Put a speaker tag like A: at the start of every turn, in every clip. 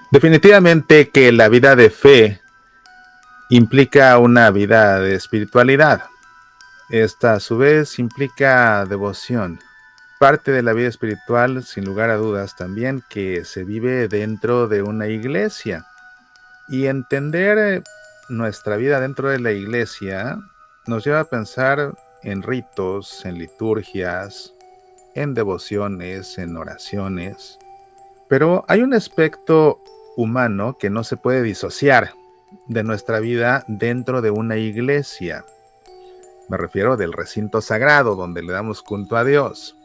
A: Definitivamente que la vida de fe implica una vida de espiritualidad. Esta a su vez implica devoción. Parte de la vida espiritual, sin lugar a dudas, también que se vive dentro de una iglesia. Y entender nuestra vida dentro de la iglesia nos lleva a pensar en ritos, en liturgias, en devociones, en oraciones. Pero hay un aspecto humano que no se puede disociar de nuestra vida dentro de una iglesia. Me refiero del recinto sagrado donde le damos culto a Dios.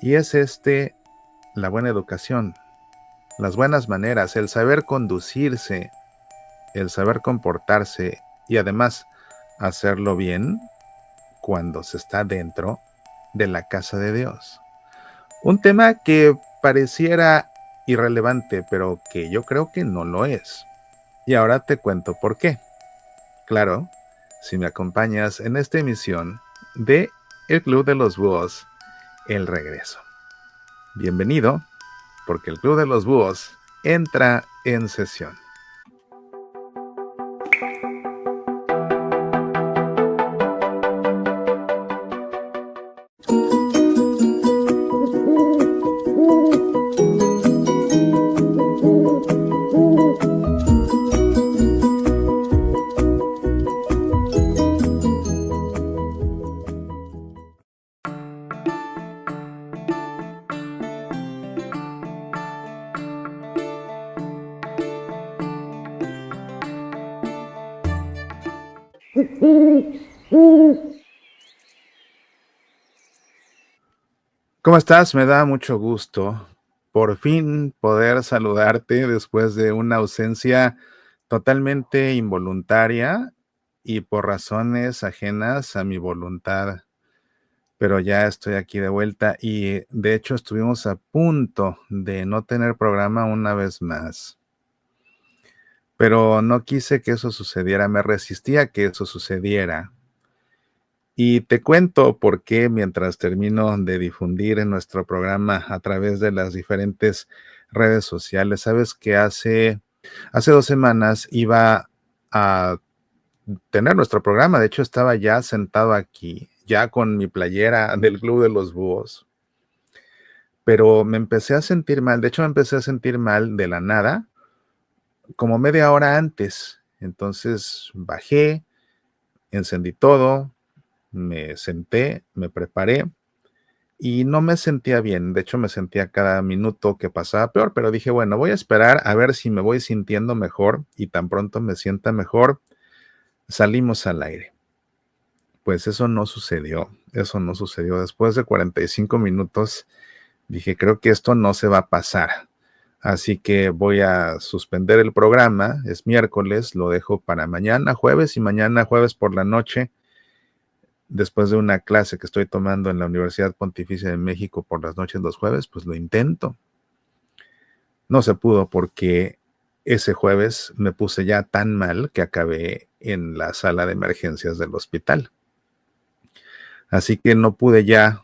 A: Y es la buena educación, las buenas maneras, el saber conducirse, el saber comportarse y además hacerlo bien cuando se está dentro de la casa de Dios. Un tema que pareciera irrelevante, pero que yo creo que no lo es. Y ahora te cuento por qué. Claro, si me acompañas en esta emisión de El Club de los Búhos, El Regreso. Bienvenido, porque el Club de los Búhos entra en sesión. ¿Cómo estás? Me da mucho gusto por fin poder saludarte después de una ausencia totalmente involuntaria y por razones ajenas a mi voluntad. Pero ya estoy aquí de vuelta y de hecho estuvimos a punto de no tener programa una vez más. Pero no quise que eso sucediera, me resistí a que eso sucediera. Y te cuento por qué mientras termino de difundir en nuestro programa a través de las diferentes redes sociales. Sabes que hace 2 semanas iba a tener nuestro programa. De hecho, estaba ya sentado aquí, ya con mi playera del Club de los Búhos. Pero me empecé a sentir mal. De hecho, me empecé a sentir mal de la nada, como media hora antes. Entonces bajé, encendí todo, me senté, me preparé y no me sentía bien. De hecho, me sentía cada minuto que pasaba peor, pero dije, bueno, voy a esperar a ver si me voy sintiendo mejor y tan pronto me sienta mejor, salimos al aire. Pues eso no sucedió, eso no sucedió. Después de 45 minutos dije, creo que esto no se va a pasar. Así que voy a suspender el programa, es miércoles, lo dejo para mañana jueves y mañana jueves por la noche, después de una clase que estoy tomando en la Universidad Pontificia de México por las noches los jueves, pues lo intento. No se pudo porque ese jueves me puse ya tan mal que acabé en la sala de emergencias del hospital. Así que no pude ya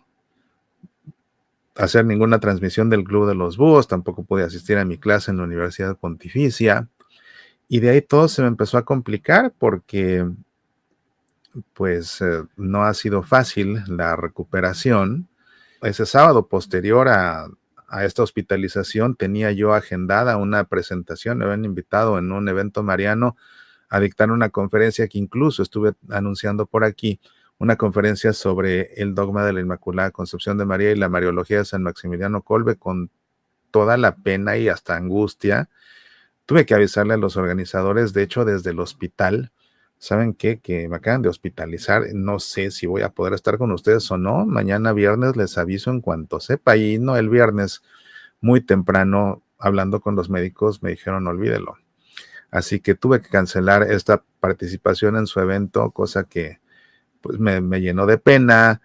A: hacer ninguna transmisión del Club de los Búhos, tampoco pude asistir a mi clase en la Universidad Pontificia. Y de ahí todo se me empezó a complicar porque pues no ha sido fácil la recuperación. Ese sábado posterior a esta hospitalización tenía yo agendada una presentación, me habían invitado en un evento mariano a dictar una conferencia que incluso estuve anunciando por aquí, una conferencia sobre el dogma de la Inmaculada Concepción de María y la Mariología de San Maximiliano Kolbe, con toda la pena y hasta angustia. Tuve que avisarle a los organizadores, de hecho desde el hospital, ¿saben qué? Que me acaban de hospitalizar, no sé si voy a poder estar con ustedes o no, mañana viernes les aviso en cuanto sepa, y no, el viernes muy temprano, hablando con los médicos, me dijeron olvídelo. Así que tuve que cancelar esta participación en su evento, cosa que pues me llenó de pena,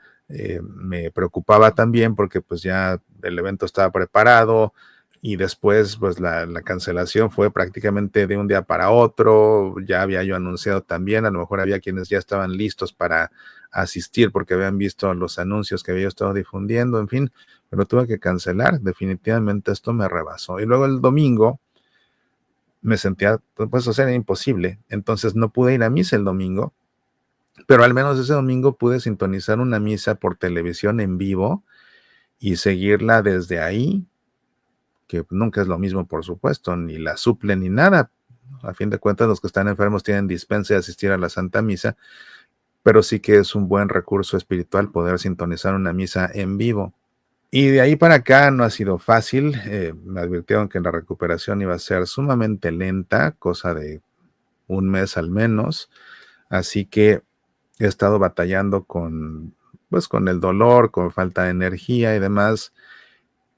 A: me preocupaba también porque pues ya el evento estaba preparado y después pues la cancelación fue prácticamente de un día para otro. Ya había yo anunciado también, a lo mejor había quienes ya estaban listos para asistir porque habían visto los anuncios que había yo estado difundiendo, en fin, pero tuve que cancelar. Definitivamente esto me rebasó. Y luego el domingo me sentía, pues, o sea, era imposible. Entonces no pude ir a misa el domingo, pero al menos ese domingo pude sintonizar una misa por televisión en vivo y seguirla desde ahí, que nunca es lo mismo, por supuesto, ni la suple ni nada. A fin de cuentas, los que están enfermos tienen dispensa de asistir a la Santa Misa, pero sí que es un buen recurso espiritual poder sintonizar una misa en vivo. Y de ahí para acá no ha sido fácil. Me advirtieron que la recuperación iba a ser sumamente lenta, cosa de un mes al menos. Así que he estado batallando con, pues, con el dolor, con falta de energía y demás.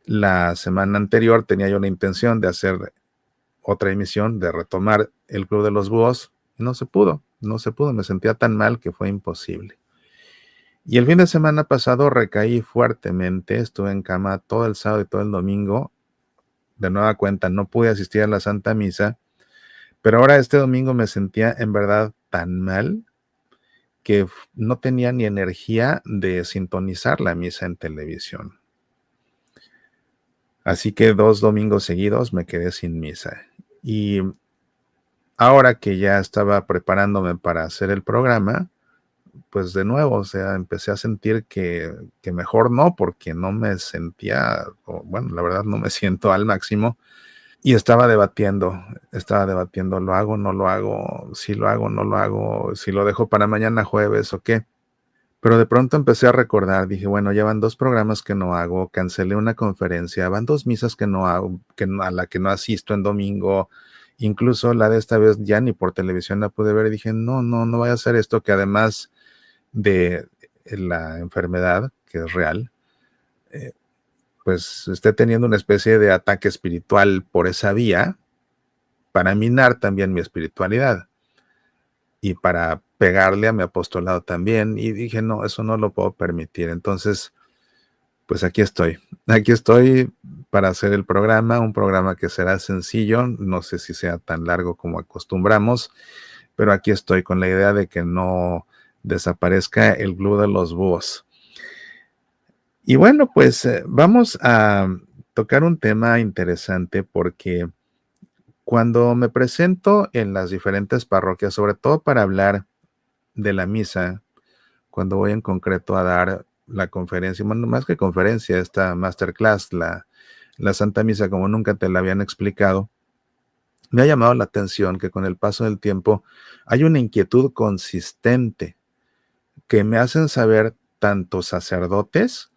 A: La semana anterior tenía yo la intención de hacer otra emisión, de retomar el Club de los Búhos, y no se pudo, me sentía tan mal que fue imposible. Y el fin de semana pasado recaí fuertemente, estuve en cama todo el sábado y todo el domingo. De nueva cuenta, no pude asistir a la Santa Misa, pero ahora este domingo me sentía en verdad tan mal que no tenía ni energía de sintonizar la misa en televisión. Así que 2 domingos seguidos me quedé sin misa. Y ahora que ya estaba preparándome para hacer el programa, pues de nuevo, o sea, empecé a sentir que mejor no, porque no me sentía, o bueno, la verdad no me siento al máximo. Y estaba debatiendo, ¿lo hago, no lo hago? Si lo hago, no lo hago, si lo dejo para mañana jueves o qué. Pero de pronto empecé a recordar, dije, bueno, ya van 2 programas que no hago, cancelé una conferencia, van 2 misas que no hago, a la que no asisto en domingo, incluso la de esta vez ya ni por televisión la pude ver, y dije, no, no, no voy a hacer esto, que además de la enfermedad, que es real, eh, pues esté teniendo una especie de ataque espiritual por esa vía, para minar también mi espiritualidad y para pegarle a mi apostolado también. Y dije, no, eso no lo puedo permitir. Entonces, pues aquí estoy para hacer el programa, un programa que será sencillo, no sé si sea tan largo como acostumbramos, pero aquí estoy con la idea de que no desaparezca el Club de los Búhos. Y bueno, pues vamos a tocar un tema interesante porque cuando me presento en las diferentes parroquias, sobre todo para hablar de la misa, cuando voy en concreto a dar la conferencia, bueno, más que conferencia, esta masterclass, la Santa Misa como nunca te la habían explicado, me ha llamado la atención que con el paso del tiempo hay una inquietud consistente que me hacen saber tanto sacerdotes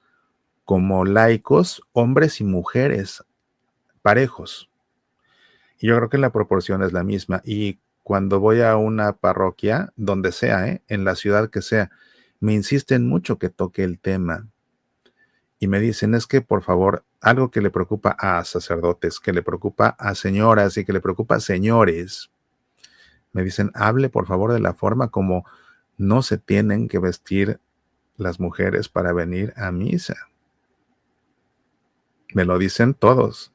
A: como laicos, hombres y mujeres, parejos. Y yo creo que la proporción es la misma. Y cuando voy a una parroquia, donde sea, en la ciudad que sea, me insisten mucho que toque el tema. Y me dicen, es que por favor, algo que le preocupa a sacerdotes, que le preocupa a señoras y que le preocupa a señores, me dicen, hable por favor de la forma como no se tienen que vestir las mujeres para venir a misa. Me lo dicen todos.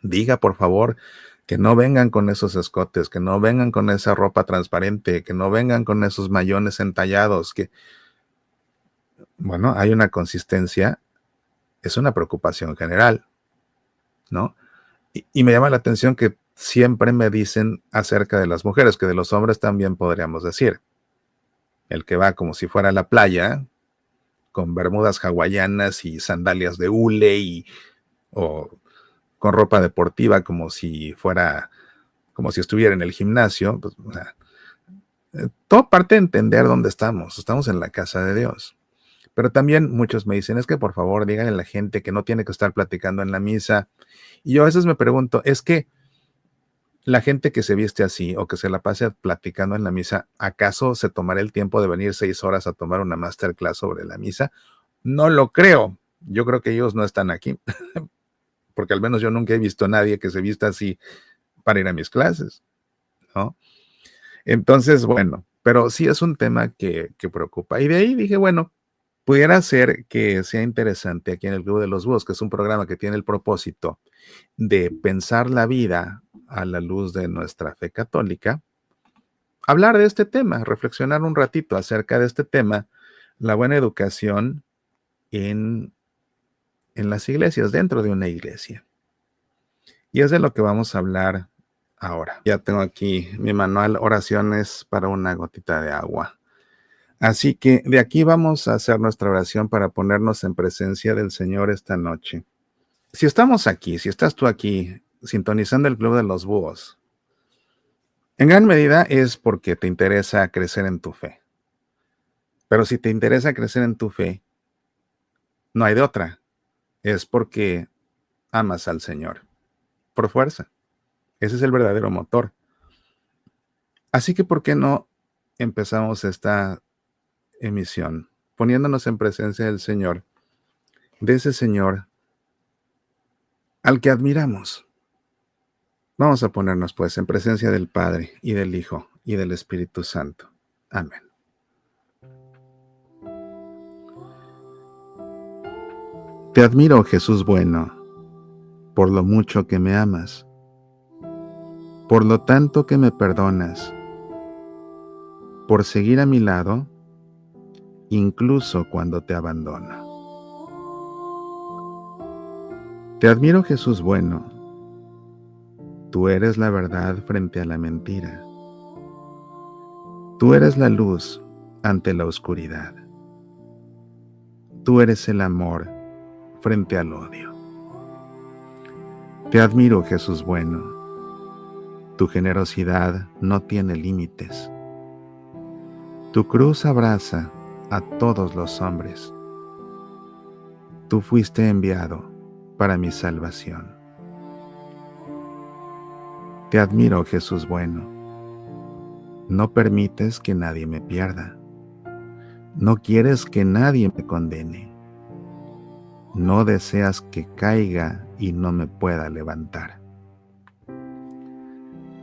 A: Diga por favor que no vengan con esos escotes, que no vengan con esa ropa transparente, que no vengan con esos mayones entallados, que, bueno, hay una consistencia, es una preocupación general, ¿no? Y me llama la atención que siempre me dicen acerca de las mujeres, que de los hombres también podríamos decir. El que va como si fuera a la playa, con bermudas hawaianas y sandalias de hule o con ropa deportiva como si estuviera en el gimnasio, pues, o sea, todo parte de entender dónde estamos en la casa de Dios. Pero también muchos me dicen, es que por favor díganle a la gente que no tiene que estar platicando en la misa. Y yo a veces me pregunto, es que la gente que se viste así o que se la pase platicando en la misa, ¿acaso se tomará el tiempo de venir 6 horas a tomar una masterclass sobre la misa? No lo creo. Yo creo que ellos no están aquí, porque al menos yo nunca he visto a nadie que se vista así para ir a mis clases, ¿no? Entonces, bueno, pero sí es un tema que preocupa. Y de ahí dije, bueno, pudiera ser que sea interesante aquí en el Club de los Búhos, que es un programa que tiene el propósito de pensar la vida a la luz de nuestra fe católica, hablar de este tema, reflexionar un ratito acerca de este tema, la buena educación en, en las iglesias, dentro de una iglesia. Y es de lo que vamos a hablar Ahora, ya tengo aquí mi manual, oraciones para una gotita de agua. Así que de aquí vamos a hacer nuestra oración para ponernos en presencia del Señor esta noche. Si estamos aquí, si estás tú aquí sintonizando el Club de los Búhos, en gran medida es porque te interesa crecer en tu fe. Pero si te interesa crecer en tu fe, no hay de otra. Es porque amas al Señor, por fuerza. Ese es el verdadero motor. Así que, ¿por qué no empezamos esta emisión poniéndonos en presencia del Señor, de ese Señor al que admiramos? Vamos a ponernos pues en presencia del Padre y del Hijo y del Espíritu Santo. Amén. Te admiro, Jesús bueno, por lo mucho que me amas, por lo tanto que me perdonas, por seguir a mi lado, incluso cuando te abandono. Te admiro, Jesús bueno, tú eres la verdad frente a la mentira. Tú eres la luz ante la oscuridad. Tú eres el amor frente al odio. Te admiro, Jesús bueno. Tu generosidad no tiene límites. Tu cruz abraza a todos los hombres. Tú fuiste enviado para mi salvación. Te admiro, Jesús bueno. No permites que nadie me pierda. No quieres que nadie me condene. No deseas que caiga y no me pueda levantar.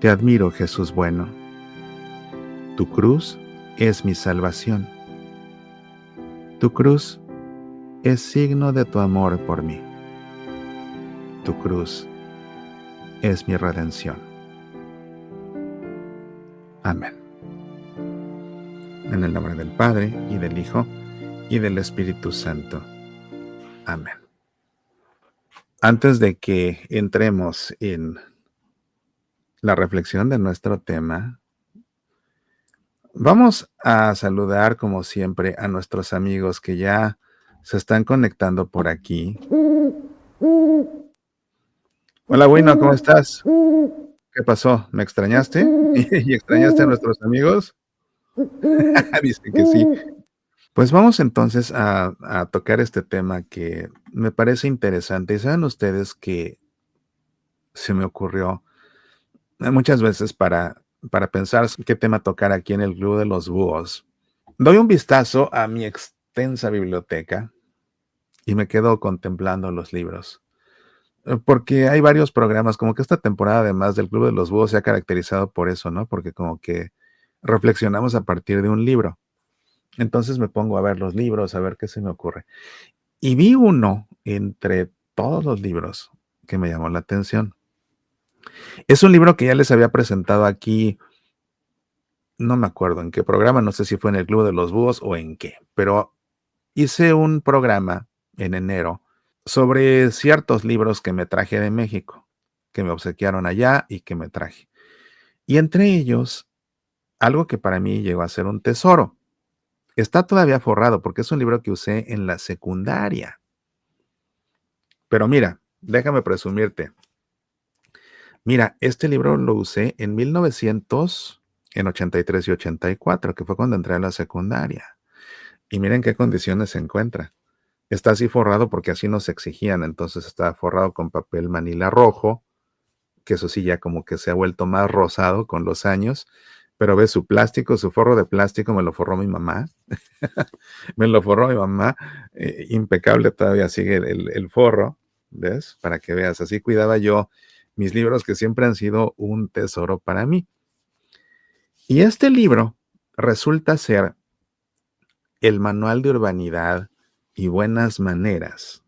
A: Te admiro, Jesús bueno. Tu cruz es mi salvación. Tu cruz es signo de tu amor por mí. Tu cruz es mi redención. Amén. En el nombre del Padre, y del Hijo, y del Espíritu Santo. Amén. Antes de que entremos en la reflexión de nuestro tema, vamos a saludar, como siempre, a nuestros amigos que ya se están conectando por aquí. Hola, bueno, ¿cómo estás? ¿Qué pasó? ¿Me extrañaste? ¿Y extrañaste a nuestros amigos? Dice que sí. Pues vamos entonces a tocar este tema que me parece interesante. Y saben ustedes que se me ocurrió muchas veces para pensar qué tema tocar aquí en el Club de los Búhos. Doy un vistazo a mi extensa biblioteca y me quedo contemplando los libros. Porque hay varios programas, como que esta temporada además del Club de los Búhos se ha caracterizado por eso, ¿no? Porque como que reflexionamos a partir de un libro. Entonces me pongo a ver los libros, a ver qué se me ocurre. Y vi uno entre todos los libros que me llamó la atención. Es un libro que ya les había presentado aquí, no me acuerdo en qué programa, no sé si fue en el Club de los Búhos o en qué, pero hice un programa en enero sobre ciertos libros que me traje de México, que me obsequiaron allá y que me traje. Y entre ellos, algo que para mí llegó a ser un tesoro. Está todavía forrado porque es un libro que usé en la secundaria. Pero mira, déjame presumirte. Mira, este libro lo usé en 1983 y 84, que fue cuando entré a la secundaria. Y miren qué condiciones se encuentra. Está así forrado porque así nos exigían. Entonces está forrado con papel manila rojo, que eso sí ya como que se ha vuelto más rosado con los años. Pero ves su plástico, su forro de plástico me lo forró mi mamá. Me lo forró mi mamá. Impecable todavía sigue el forro. ¿Ves? Para que veas, así cuidaba yo mis libros que siempre han sido un tesoro para mí. Y este libro resulta ser el Manual de Urbanidad y Buenas Maneras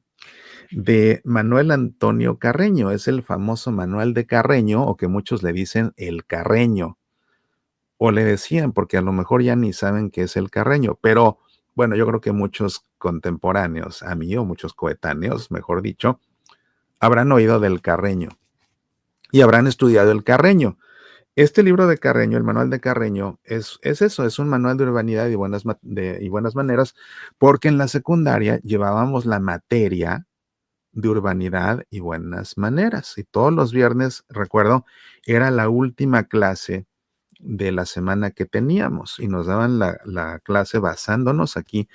A: de Manuel Antonio Carreño. Es el famoso Manual de Carreño, o que muchos le dicen el Carreño, o le decían, porque a lo mejor ya ni saben qué es el Carreño, pero bueno, yo creo que muchos contemporáneos a mí, o muchos coetáneos, mejor dicho, habrán oído del Carreño. y habrán estudiado el Carreño. Este libro de Carreño, el manual de Carreño, es eso, es un manual de urbanidad y buenas maneras, porque en la secundaria llevábamos la materia de urbanidad y buenas maneras. Y todos los viernes, recuerdo, era la última clase de la semana que teníamos y nos daban la clase basándonos aquí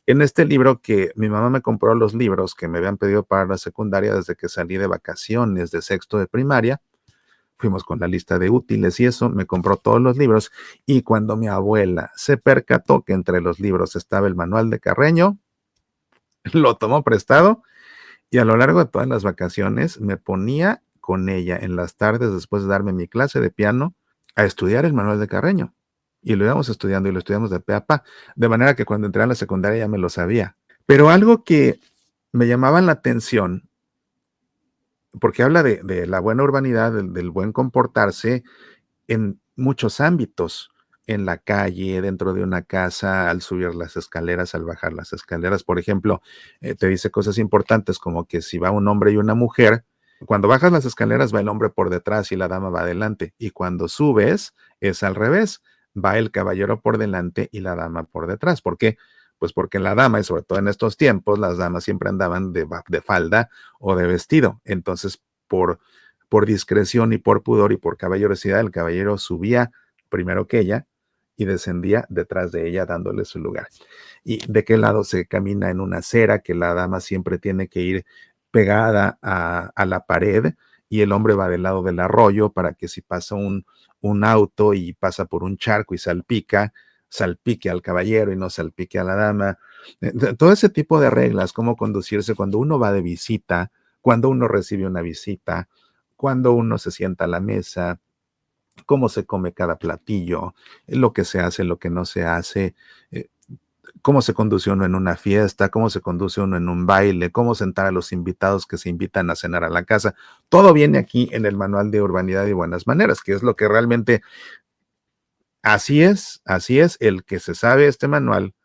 A: en este libro que mi mamá me compró los libros que me habían pedido para la secundaria desde que salí de vacaciones de sexto de primaria. Fuimos con la lista de útiles y eso, me compró todos los libros y cuando mi abuela se percató que entre los libros estaba el manual de Carreño, lo tomó prestado y a lo largo de todas las vacaciones me ponía con ella en las tardes después de darme mi clase de piano a estudiar el manual de Carreño. Y lo íbamos estudiando y lo estudiamos de pe a pa, de manera que cuando entré a la secundaria ya me lo sabía. Pero algo que me llamaba la atención, porque habla de la buena urbanidad, del buen comportarse en muchos ámbitos, en la calle, dentro de una casa, al subir las escaleras, al bajar las escaleras, por ejemplo, te dice cosas importantes como que si va un hombre y una mujer, cuando bajas las escaleras va el hombre por detrás y la dama va adelante, y cuando subes es al revés, va el caballero por delante y la dama por detrás. ¿Por qué? Pues porque la dama, y sobre todo en estos tiempos, las damas siempre andaban de falda o de vestido. Entonces, por discreción y por pudor y por caballerosidad, el caballero subía primero que ella y descendía detrás de ella dándole su lugar. ¿Y de qué lado se camina en una acera? Que la dama siempre tiene que ir pegada a la pared y el hombre va del lado del arroyo para que si pasa un auto y pasa por un charco y salpica, salpique al caballero y no salpique a la dama. Todo ese tipo de reglas, cómo conducirse cuando uno va de visita, cuando uno recibe una visita, cuando uno se sienta a la mesa, cómo se come cada platillo, lo que se hace, lo que no se hace, eh, cómo se conduce uno en una fiesta, cómo se conduce uno en un baile, cómo sentar a los invitados que se invitan a cenar a la casa. Todo viene aquí en el manual de urbanidad y buenas maneras, que es lo que realmente así es el que se sabe este manual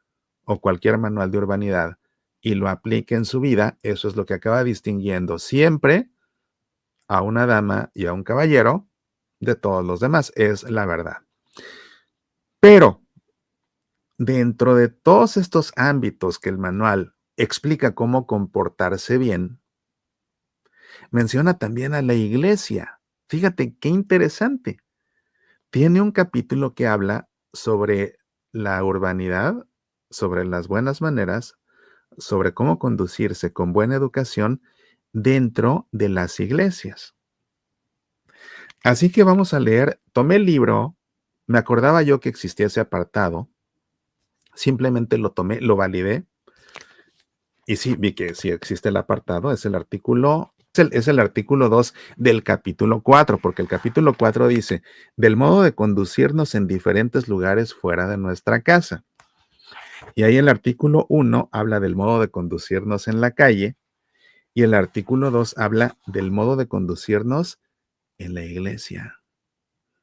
A: o cualquier manual de urbanidad y lo aplique en su vida, eso es lo que acaba distinguiendo siempre a una dama y a un caballero de todos los demás, es la verdad. Pero dentro de todos estos ámbitos que el manual explica cómo comportarse bien, menciona también a la iglesia. Fíjate qué interesante. Tiene un capítulo que habla sobre la urbanidad, sobre las buenas maneras, sobre cómo conducirse con buena educación dentro de las iglesias. Así que vamos a leer, tomé el libro, me acordaba yo que existía ese apartado, simplemente lo tomé, lo validé y sí, vi que sí existe el apartado, es el artículo, es el artículo 2 del capítulo 4, porque el capítulo 4 dice, del modo de conducirnos en diferentes lugares fuera de nuestra casa. Y ahí el artículo 1 habla del modo de conducirnos en la calle y el artículo 2 habla del modo de conducirnos en la iglesia.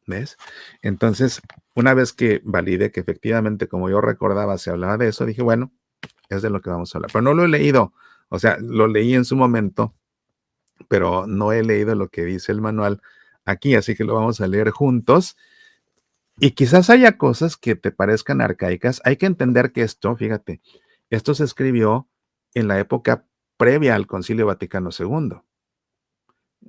A: ¿Ves? Entonces, una vez que validé que efectivamente, como yo recordaba, se hablaba de eso, dije, bueno, es de lo que vamos a hablar. Pero no lo he leído, o sea, lo leí en su momento, pero no he leído lo que dice el manual aquí, así que lo vamos a leer juntos. Y quizás haya cosas que te parezcan arcaicas. Hay que entender que esto, fíjate, esto se escribió en la época previa al Concilio Vaticano II.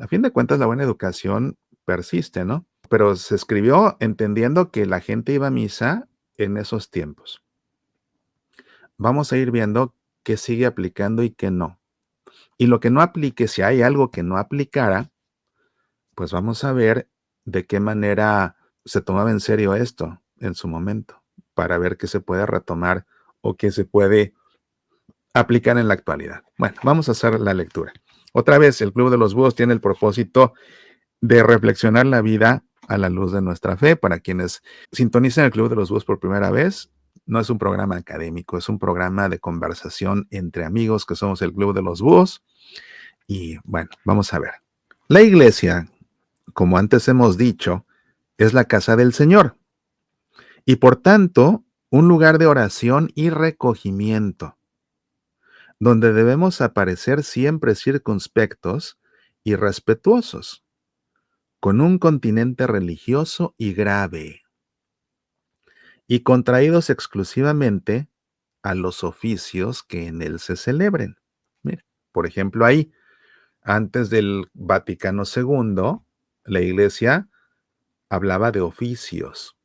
A: A fin de cuentas, la buena educación persiste, ¿no? Pero se escribió entendiendo que la gente iba a misa en esos tiempos. Vamos a ir viendo qué sigue aplicando y qué no. Y lo que no aplique, si hay algo que no aplicara, pues vamos a ver de qué manera se tomaba en serio esto en su momento, para ver qué se puede retomar o qué se puede aplicar en la actualidad. Bueno, vamos a hacer la lectura. Otra vez, el Club de los Búhos tiene el propósito de reflexionar la vida a la luz de nuestra fe. Para quienes sintonizan el Club de los Búhos por primera vez, no es un programa académico, es un programa de conversación entre amigos que somos el Club de los Búhos. Y bueno, vamos a ver. La iglesia, como antes hemos dicho, es la casa del Señor y por tanto un lugar de oración y recogimiento, donde debemos aparecer siempre circunspectos y respetuosos. con un continente religioso y grave, y contraídos exclusivamente a los oficios que en él se celebren. Mira, por ejemplo, ahí, antes del Vaticano II, la Iglesia hablaba de oficios.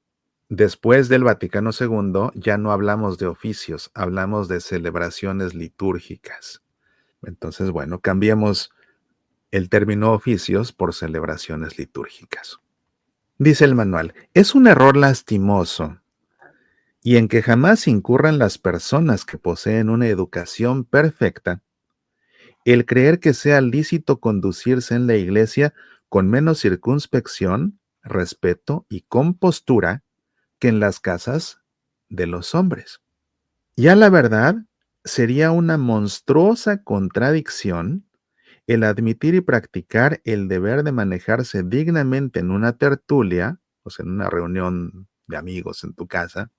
A: Después del Vaticano II ya no hablamos de oficios, hablamos de celebraciones litúrgicas. Entonces, bueno, cambiemos el término oficios por celebraciones litúrgicas. Dice el manual, es un error lastimoso y en que jamás incurran las personas que poseen una educación perfecta, el creer que sea lícito conducirse en la iglesia con menos circunspección, respeto y compostura que en las casas de los hombres. Y a la verdad, sería una monstruosa contradicción el admitir y practicar el deber de manejarse dignamente en una tertulia, o sea, en una reunión de amigos en tu casa,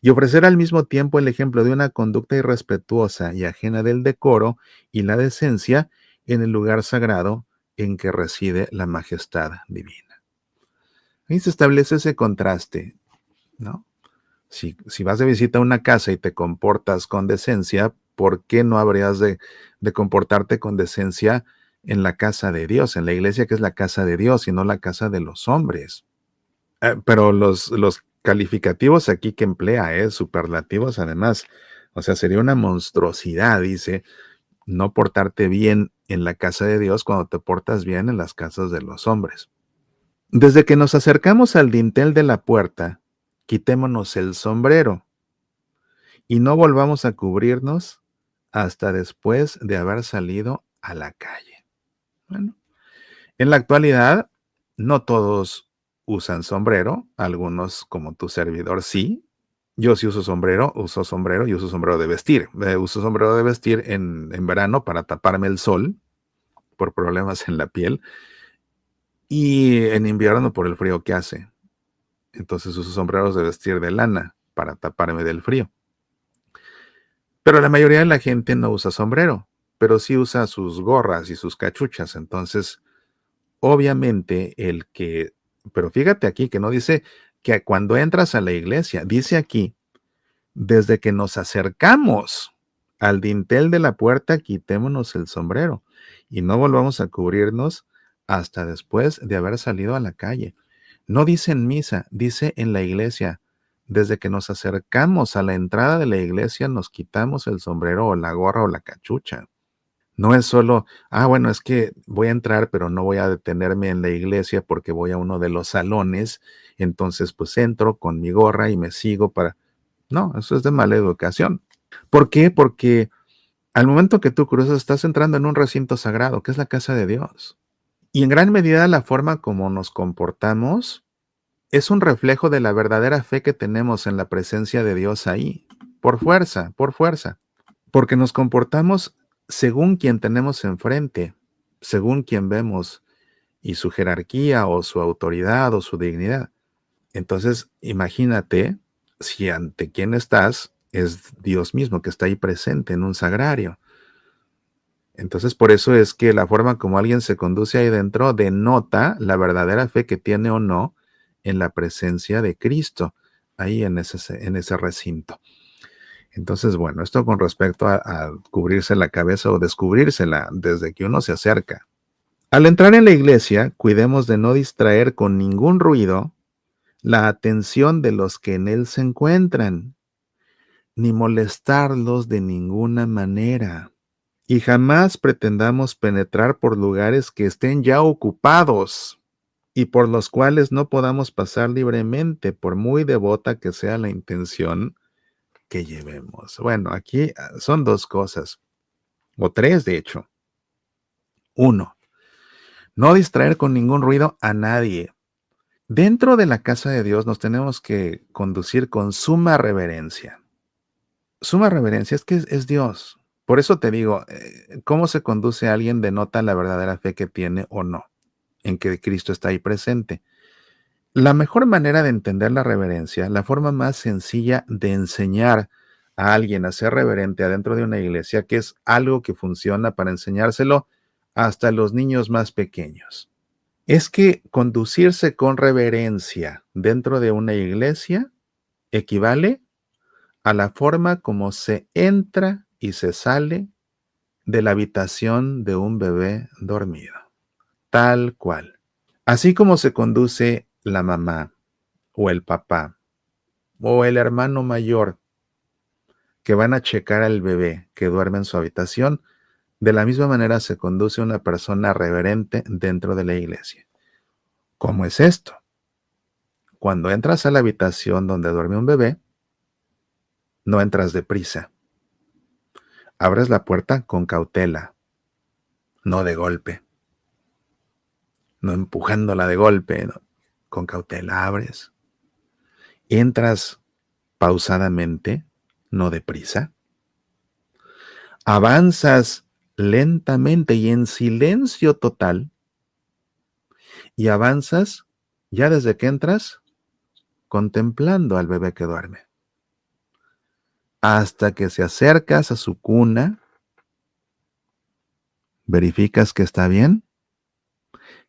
A: y ofrecer al mismo tiempo el ejemplo de una conducta irrespetuosa y ajena del decoro y la decencia en el lugar sagrado en que reside la majestad divina. Ahí se establece ese contraste, ¿no? Si vas de visita a una casa y te comportas con decencia, ¿por qué no habrías de comportarte con decencia en la casa de Dios, en la iglesia que es la casa de Dios y no la casa de los hombres? Pero los calificativos aquí que emplea, superlativos además, o sea, sería una monstruosidad, dice, no portarte bien en la casa de Dios cuando te portas bien en las casas de los hombres. Desde que nos acercamos al dintel de la puerta, quitémonos el sombrero y no volvamos a cubrirnos hasta después de haber salido a la calle. Bueno, en la actualidad, no todos usan sombrero, algunos como tu servidor sí. Yo sí uso sombrero y uso sombrero de vestir. Uso sombrero de vestir en verano para taparme el sol por problemas en la piel y en invierno por el frío que hace. Entonces uso sombreros de vestir de lana para taparme del frío. Pero la mayoría de la gente no usa sombrero, pero sí usa sus gorras y sus cachuchas. Entonces, obviamente, pero fíjate aquí que no dice que cuando entras a la iglesia, dice aquí, desde que nos acercamos al dintel de la puerta, quitémonos el sombrero y no volvamos a cubrirnos hasta después de haber salido a la calle. No dice en misa, dice en la iglesia. Desde que nos acercamos a la entrada de la iglesia, nos quitamos el sombrero o la gorra o la cachucha. No es solo, bueno, es que voy a entrar, pero no voy a detenerme en la iglesia porque voy a uno de los salones, entonces pues entro con mi gorra y me sigo para... No, eso es de mala educación. ¿Por qué? Porque al momento que tú cruzas estás entrando en un recinto sagrado, que es la casa de Dios. Y en gran medida la forma como nos comportamos es un reflejo de la verdadera fe que tenemos en la presencia de Dios ahí, por fuerza, por fuerza. Porque nos comportamos según quien tenemos enfrente, según quien vemos y su jerarquía o su autoridad o su dignidad. Entonces, imagínate si ante quien estás es Dios mismo que está ahí presente en un sagrario. Entonces, por eso es que la forma como alguien se conduce ahí dentro denota la verdadera fe que tiene o no en la presencia de Cristo, ahí en ese recinto. Entonces, bueno, esto con respecto a cubrirse la cabeza o descubrírsela desde que uno se acerca. Al entrar en la iglesia, cuidemos de no distraer con ningún ruido la atención de los que en él se encuentran, ni molestarlos de ninguna manera. Y jamás pretendamos penetrar por lugares que estén ya ocupados y por los cuales no podamos pasar libremente, por muy devota que sea la intención que llevemos. Bueno, aquí son dos cosas, o tres de hecho. Uno, no distraer con ningún ruido a nadie. Dentro de la casa de Dios nos tenemos que conducir con suma reverencia. Suma reverencia es que es Dios. Por eso te digo, cómo se conduce a alguien denota la verdadera fe que tiene o no, en que Cristo está ahí presente. La mejor manera de entender la reverencia, la forma más sencilla de enseñar a alguien a ser reverente adentro de una iglesia, que es algo que funciona para enseñárselo hasta los niños más pequeños. Es que conducirse con reverencia dentro de una iglesia equivale a la forma como se entra y se sale de la habitación de un bebé dormido, tal cual. Así como se conduce la mamá o el papá o el hermano mayor que van a checar al bebé que duerme en su habitación, de la misma manera se conduce una persona reverente dentro de la iglesia. ¿Cómo es esto? Cuando entras a la habitación donde duerme un bebé, no entras deprisa. Abres la puerta con cautela, no de golpe, no empujándola de golpe, no. Con cautela abres. Entras pausadamente, no deprisa. Avanzas lentamente y en silencio total y avanzas ya desde que entras contemplando al bebé que duerme, hasta que se acercas a su cuna, verificas que está bien,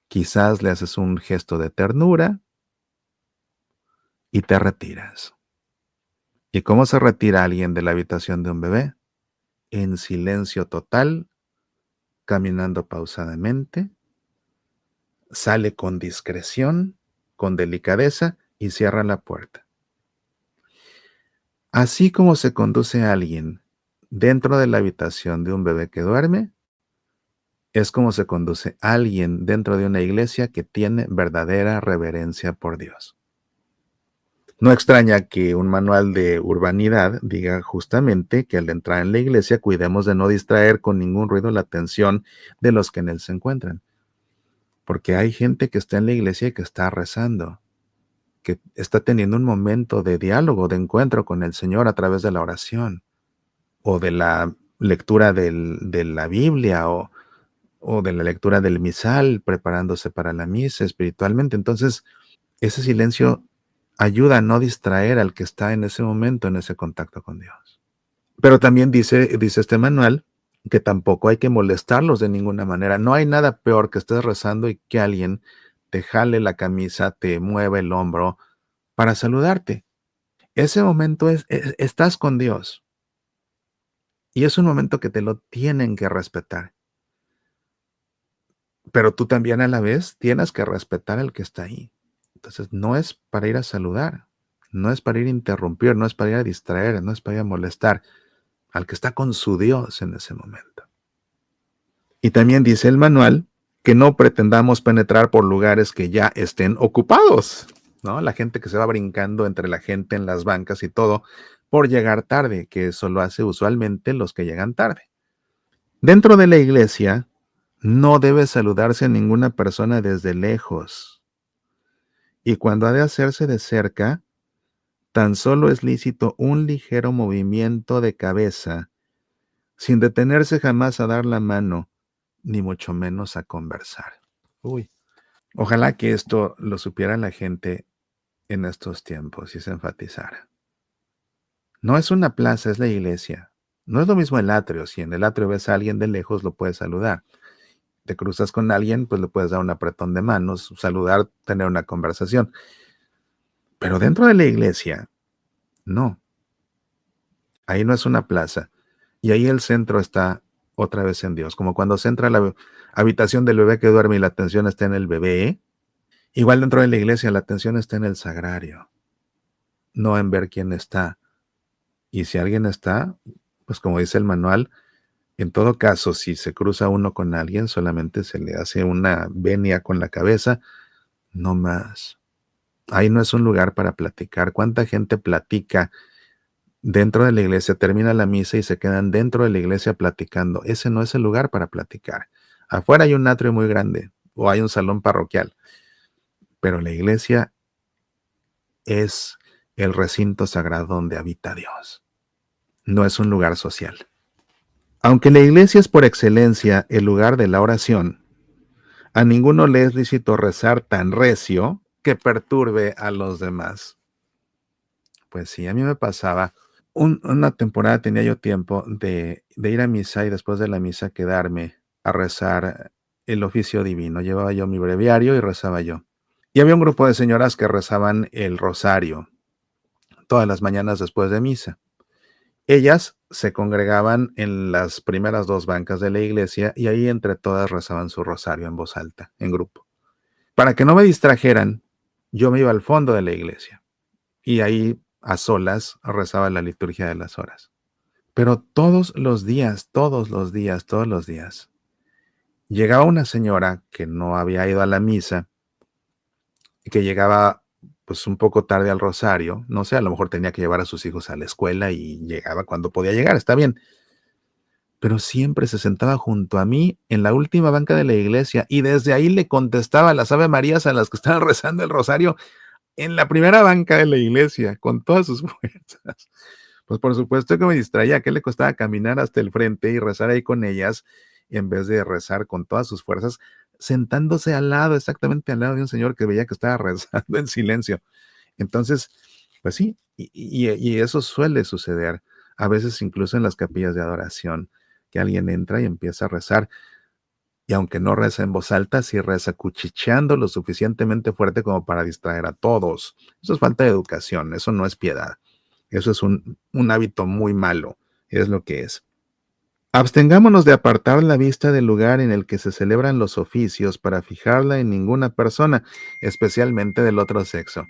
A: quizás le haces un gesto de ternura y te retiras. ¿Y cómo se retira alguien de la habitación de un bebé? En silencio total, caminando pausadamente, sale con discreción, con delicadeza y cierra la puerta. Así como se conduce a alguien dentro de la habitación de un bebé que duerme, es como se conduce a alguien dentro de una iglesia que tiene verdadera reverencia por Dios. No extraña que un manual de urbanidad diga justamente que al entrar en la iglesia cuidemos de no distraer con ningún ruido la atención de los que en él se encuentran. Porque hay gente que está en la iglesia y que está rezando, que está teniendo un momento de diálogo, de encuentro con el Señor a través de la oración o de la lectura de la Biblia o de la lectura del misal, preparándose para la misa espiritualmente. Entonces, ese silencio ayuda a no distraer al que está en ese momento, en ese contacto con Dios. Pero también dice este manual que tampoco hay que molestarlos de ninguna manera. No hay nada peor que estés rezando y que alguien te jale la camisa, te mueva el hombro para saludarte. Ese momento estás con Dios y es un momento que te lo tienen que respetar. Pero tú también a la vez tienes que respetar al que está ahí. Entonces, no es para ir a saludar, no es para ir a interrumpir, no es para ir a distraer, no es para ir a molestar al que está con su Dios en ese momento. Y también dice el manual que no pretendamos penetrar por lugares que ya estén ocupados, ¿no? La gente que se va brincando entre la gente en las bancas y todo por llegar tarde, que eso lo hace usualmente los que llegan tarde. Dentro de la iglesia no debe saludarse a ninguna persona desde lejos. Y cuando ha de hacerse de cerca, tan solo es lícito un ligero movimiento de cabeza, sin detenerse jamás a dar la mano, ni mucho menos a conversar. Uy. Ojalá que esto lo supiera la gente en estos tiempos y se enfatizara. No es una plaza, es la iglesia. No es lo mismo el atrio. Si en el atrio ves a alguien de lejos, lo puedes saludar. Te cruzas con alguien, pues le puedes dar un apretón de manos, saludar, tener una conversación. Pero dentro de la iglesia, no. Ahí no es una plaza. Y ahí el centro está otra vez en Dios. Como cuando se entra a la habitación del bebé que duerme y la atención está en el bebé. Igual dentro de la iglesia la atención está en el sagrario, no en ver quién está. Y si alguien está, pues como dice el manual, en todo caso, si se cruza uno con alguien, solamente se le hace una venia con la cabeza, no más. Ahí no es un lugar para platicar. ¿Cuánta gente platica dentro de la iglesia? Termina la misa y se quedan dentro de la iglesia platicando. Ese no es el lugar para platicar. Afuera hay un atrio muy grande o hay un salón parroquial, pero la iglesia es el recinto sagrado donde habita Dios. No es un lugar social. Aunque la iglesia es por excelencia el lugar de la oración, a ninguno le es lícito rezar tan recio que perturbe a los demás. Pues sí, a mí me pasaba. Una temporada tenía yo tiempo de ir a misa y después de la misa quedarme a rezar el oficio divino. Llevaba yo mi breviario y rezaba yo. Y había un grupo de señoras que rezaban el rosario todas las mañanas después de misa. Ellas se congregaban en las primeras dos bancas de la iglesia y ahí entre todas rezaban su rosario en voz alta, en grupo. Para que no me distrajeran, yo me iba al fondo de la iglesia y ahí a solas rezaba la liturgia de las horas. Pero todos los días, todos los días, todos los días, llegaba una señora que no había ido a la misa, que llegaba pues un poco tarde al rosario, no sé, a lo mejor tenía que llevar a sus hijos a la escuela y llegaba cuando podía llegar, está bien, pero siempre se sentaba junto a mí en la última banca de la iglesia y desde ahí le contestaba las Ave Marías a las que estaban rezando el rosario en la primera banca de la iglesia, con todas sus fuerzas. Pues por supuesto que me distraía, ¿qué le costaba caminar hasta el frente y rezar ahí con ellas en vez de rezar con todas sus fuerzas, sentándose al lado, exactamente al lado de un señor que veía que estaba rezando en silencio? Entonces, pues sí, y eso suele suceder, a veces incluso en las capillas de adoración, que alguien entra y empieza a rezar, y aunque no reza en voz alta, sí reza cuchicheando lo suficientemente fuerte como para distraer a todos. Eso es falta de educación, eso no es piedad. Eso es un hábito muy malo, es lo que es. Abstengámonos de apartar la vista del lugar en el que se celebran los oficios para fijarla en ninguna persona, especialmente del otro sexo.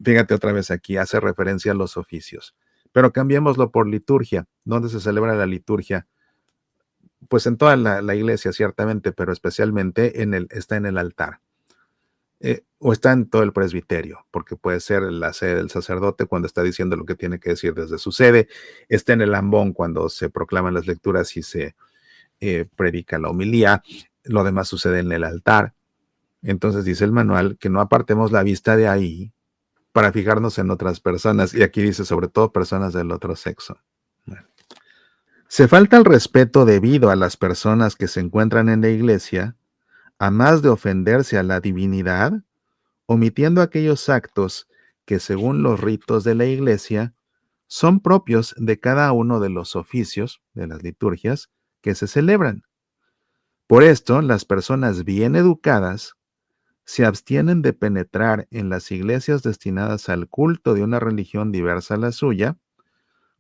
A: Fíjate otra vez aquí, hace referencia a los oficios. Pero cambiémoslo por liturgia. ¿Dónde se celebra la liturgia? Pues en toda la iglesia, ciertamente, pero especialmente está en el altar. O está en todo el presbiterio, porque puede ser la sede del sacerdote cuando está diciendo lo que tiene que decir desde su sede, está en el ambón cuando se proclaman las lecturas y se predica la homilía, lo demás sucede en el altar. Entonces dice el manual que no apartemos la vista de ahí para fijarnos en otras personas, y aquí dice sobre todo personas del otro sexo. Bueno. Se falta el respeto debido a las personas que se encuentran en la iglesia, a más de ofenderse a la divinidad, omitiendo aquellos actos que, según los ritos de la iglesia, son propios de cada uno de los oficios, de las liturgias, que se celebran. Por esto, las personas bien educadas se abstienen de penetrar en las iglesias destinadas al culto de una religión diversa a la suya,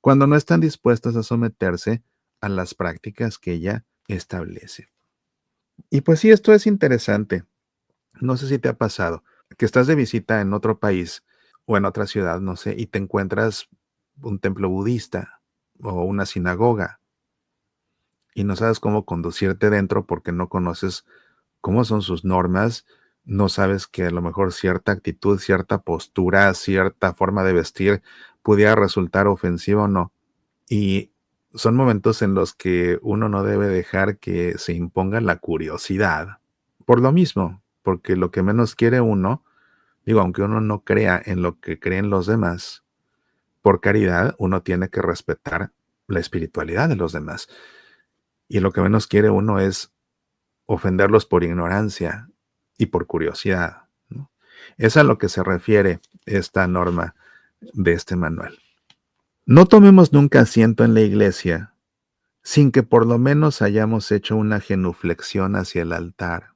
A: cuando no están dispuestas a someterse a las prácticas que ella establece. Y pues sí, esto es interesante. No sé si te ha pasado que estás de visita en otro país o en otra ciudad, no sé, y te encuentras un templo budista o una sinagoga y no sabes cómo conducirte dentro porque no conoces cómo son sus normas, no sabes que a lo mejor cierta actitud, cierta postura, cierta forma de vestir pudiera resultar ofensiva o no. Y son momentos en los que uno no debe dejar que se imponga la curiosidad. Por lo mismo, porque lo que menos quiere uno, digo, aunque uno no crea en lo que creen los demás, por caridad uno tiene que respetar la espiritualidad de los demás. Y lo que menos quiere uno es ofenderlos por ignorancia y por curiosidad, ¿no? Es a lo que se refiere esta norma de este manual. No tomemos nunca asiento en la iglesia sin que por lo menos hayamos hecho una genuflexión hacia el altar.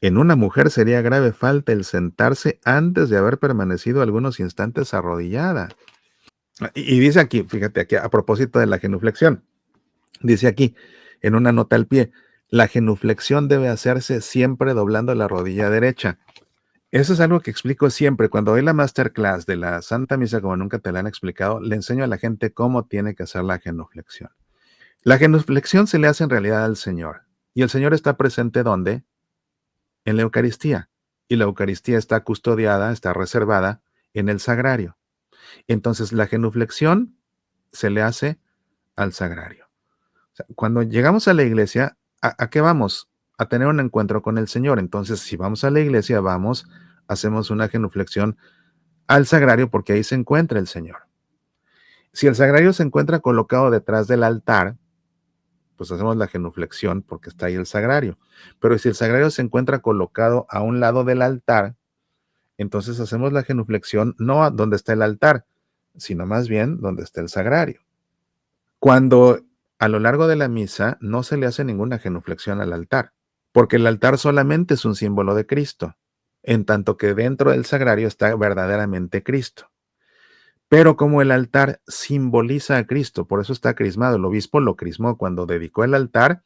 A: En una mujer sería grave falta el sentarse antes de haber permanecido algunos instantes arrodillada. Y dice aquí, fíjate aquí, a propósito de la genuflexión, dice aquí, en una nota al pie, la genuflexión debe hacerse siempre doblando la rodilla derecha. Eso es algo que explico siempre. Cuando doy la masterclass de la Santa Misa, como nunca te la han explicado, le enseño a la gente cómo tiene que hacer la genuflexión. La genuflexión se le hace en realidad al Señor. Y el Señor está presente ¿dónde? En la Eucaristía. Y la Eucaristía está custodiada, está reservada en el sagrario. Entonces la genuflexión se le hace al sagrario. O sea, cuando llegamos a la iglesia, ¿a qué vamos? A tener un encuentro con el Señor. Entonces, si vamos a la iglesia, vamos, hacemos una genuflexión al sagrario porque ahí se encuentra el Señor. Si el sagrario se encuentra colocado detrás del altar, pues hacemos la genuflexión porque está ahí el sagrario. Pero si el sagrario se encuentra colocado a un lado del altar, entonces hacemos la genuflexión no a donde está el altar, sino más bien donde está el sagrario. Cuando a lo largo de la misa no se le hace ninguna genuflexión al altar. porque el altar solamente es un símbolo de Cristo, en tanto que dentro del sagrario está verdaderamente Cristo. Pero como el altar simboliza a Cristo, por eso está crismado, el obispo lo crismó cuando dedicó el altar,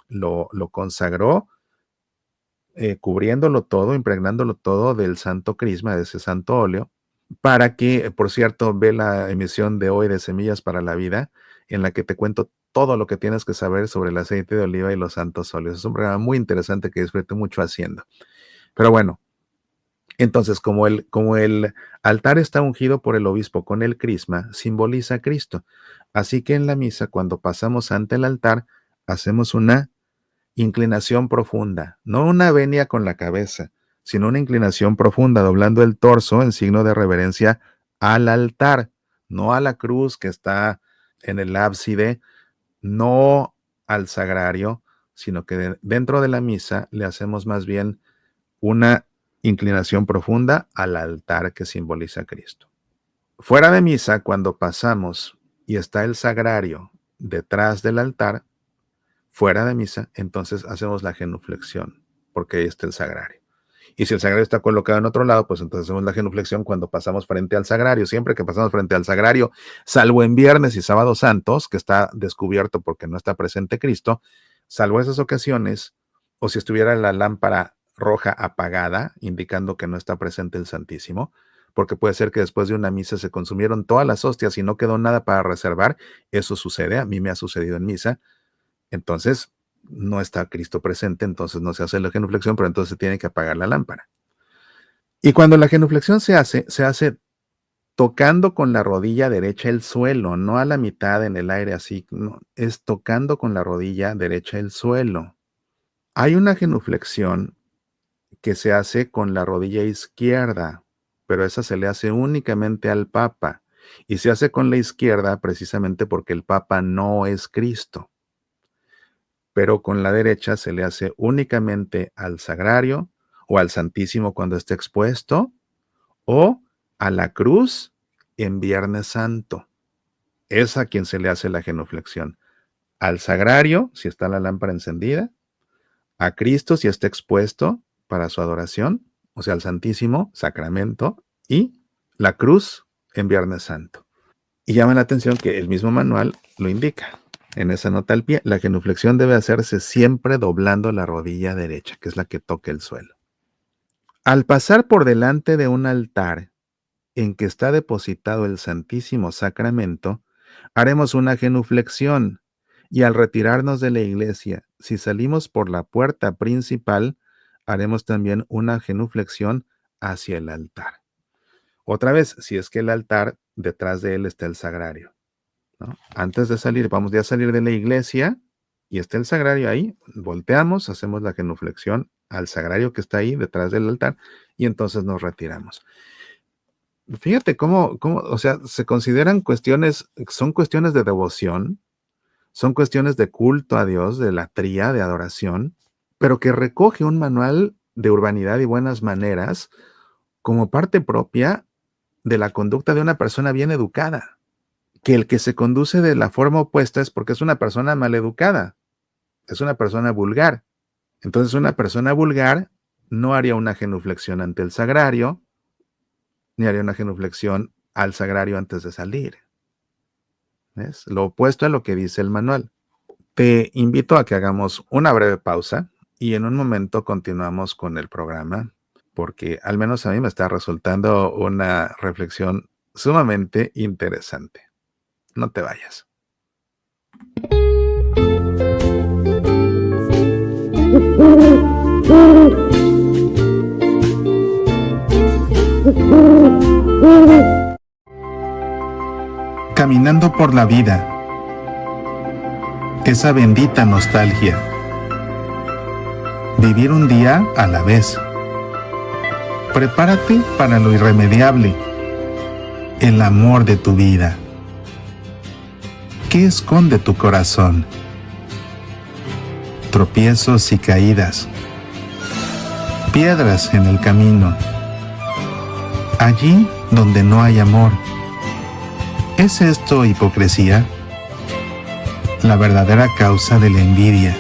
A: lo consagró, cubriéndolo todo, impregnándolo todo del santo crisma, de ese santo óleo, para que, por cierto, ve la emisión de hoy de Semillas para la Vida, en la que te cuento todo lo que tienes que saber sobre el aceite de oliva y los santos óleos. Es un programa muy interesante que disfruté mucho haciendo. Pero bueno, entonces, como el altar está ungido por el obispo con el crisma, simboliza a Cristo. Así que en la misa, cuando pasamos ante el altar, hacemos una inclinación profunda, no una venia con la cabeza, sino una inclinación profunda, doblando el torso en signo de reverencia al altar, no a la cruz que está en el ábside, no al sagrario, sino que dentro de la misa le hacemos más bien una inclinación profunda al altar que simboliza a Cristo. Fuera de misa, cuando pasamos y está el sagrario detrás del altar, fuera de misa, entonces hacemos la genuflexión, porque ahí está el sagrario. Y si el sagrario está colocado en otro lado, pues entonces hacemos la genuflexión cuando pasamos frente al sagrario. Siempre que pasamos frente al sagrario, salvo en viernes y sábados santos, que está descubierto porque no está presente Cristo, salvo esas ocasiones, o si estuviera la lámpara roja apagada, indicando que no está presente el Santísimo, porque puede ser que después de una misa se consumieron todas las hostias y no quedó nada para reservar. Eso sucede, a mí me ha sucedido en misa. Entonces, no está Cristo presente, entonces no se hace la genuflexión, pero entonces se tiene que apagar la lámpara. Y cuando la genuflexión se hace tocando con la rodilla derecha el suelo, no a la mitad en el aire así, no, es tocando con la rodilla derecha el suelo. Hay una genuflexión que se hace con la rodilla izquierda, pero esa se le hace únicamente al Papa, y se hace con la izquierda precisamente porque el Papa no es Cristo. Pero con la derecha se le hace únicamente al sagrario o al Santísimo cuando esté expuesto o a la cruz en Viernes Santo. Es a quien se le hace la genuflexión. Al sagrario, si está la lámpara encendida, a Cristo si está expuesto para su adoración, o sea, al Santísimo Sacramento, y la cruz en Viernes Santo. Y llama la atención que el mismo manual lo indica. En esa nota al pie, la genuflexión debe hacerse siempre doblando la rodilla derecha, que es la que toca el suelo. Al pasar por delante de un altar en que está depositado el Santísimo Sacramento, haremos una genuflexión, y al retirarnos de la iglesia, si salimos por la puerta principal, haremos también una genuflexión hacia el altar. Otra vez, si es que el altar, detrás de él está el sagrario, ¿no? Antes de salir, vamos ya a salir de la iglesia y está el sagrario ahí, volteamos, hacemos la genuflexión al sagrario que está ahí detrás del altar y entonces nos retiramos. Fíjate cómo, o sea, se consideran cuestiones, son cuestiones de devoción, son cuestiones de culto a Dios, de latría, de adoración, pero que recoge un manual de urbanidad y buenas maneras como parte propia de la conducta de una persona bien educada. Que el que se conduce de la forma opuesta es porque es una persona maleducada, es una persona vulgar. Entonces una persona vulgar no haría una genuflexión ante el sagrario, ni haría una genuflexión al sagrario antes de salir. ¿Ves? Lo opuesto a lo que dice el manual. Te invito a que hagamos una breve pausa y en un momento continuamos con el programa, porque al menos a mí me está resultando una reflexión sumamente interesante. No te vayas. Caminando por la vida, esa bendita nostalgia. Vivir un día a la vez. Prepárate para lo irremediable, el amor de tu vida. ¿Qué esconde tu corazón? Tropiezos y caídas, piedras en el camino. Allí donde no hay amor. ¿Es esto hipocresía? La verdadera causa de la envidia.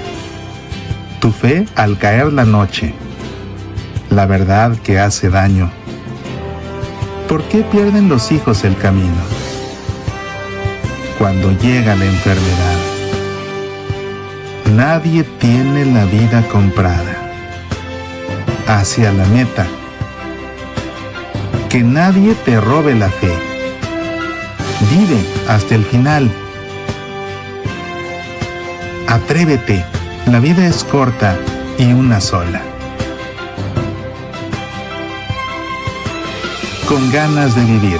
A: Tu fe al caer la noche. La verdad que hace daño. ¿Por qué pierden los hijos el camino? Cuando llega la enfermedad. Nadie tiene la vida comprada. Hacia la meta. Que nadie te robe la fe. Vive hasta el final. Atrévete, la vida es corta y una sola. Con ganas de vivir.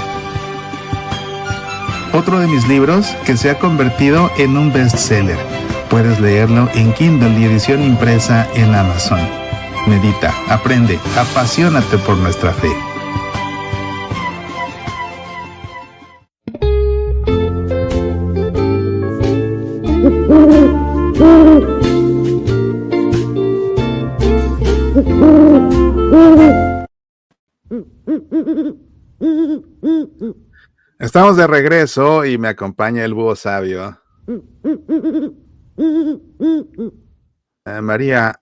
A: Otro de mis libros que se ha convertido en un bestseller. Puedes leerlo en Kindle y edición impresa en Amazon. Medita, aprende, apasionate por nuestra fe. Estamos de regreso y me acompaña el búho sabio. María,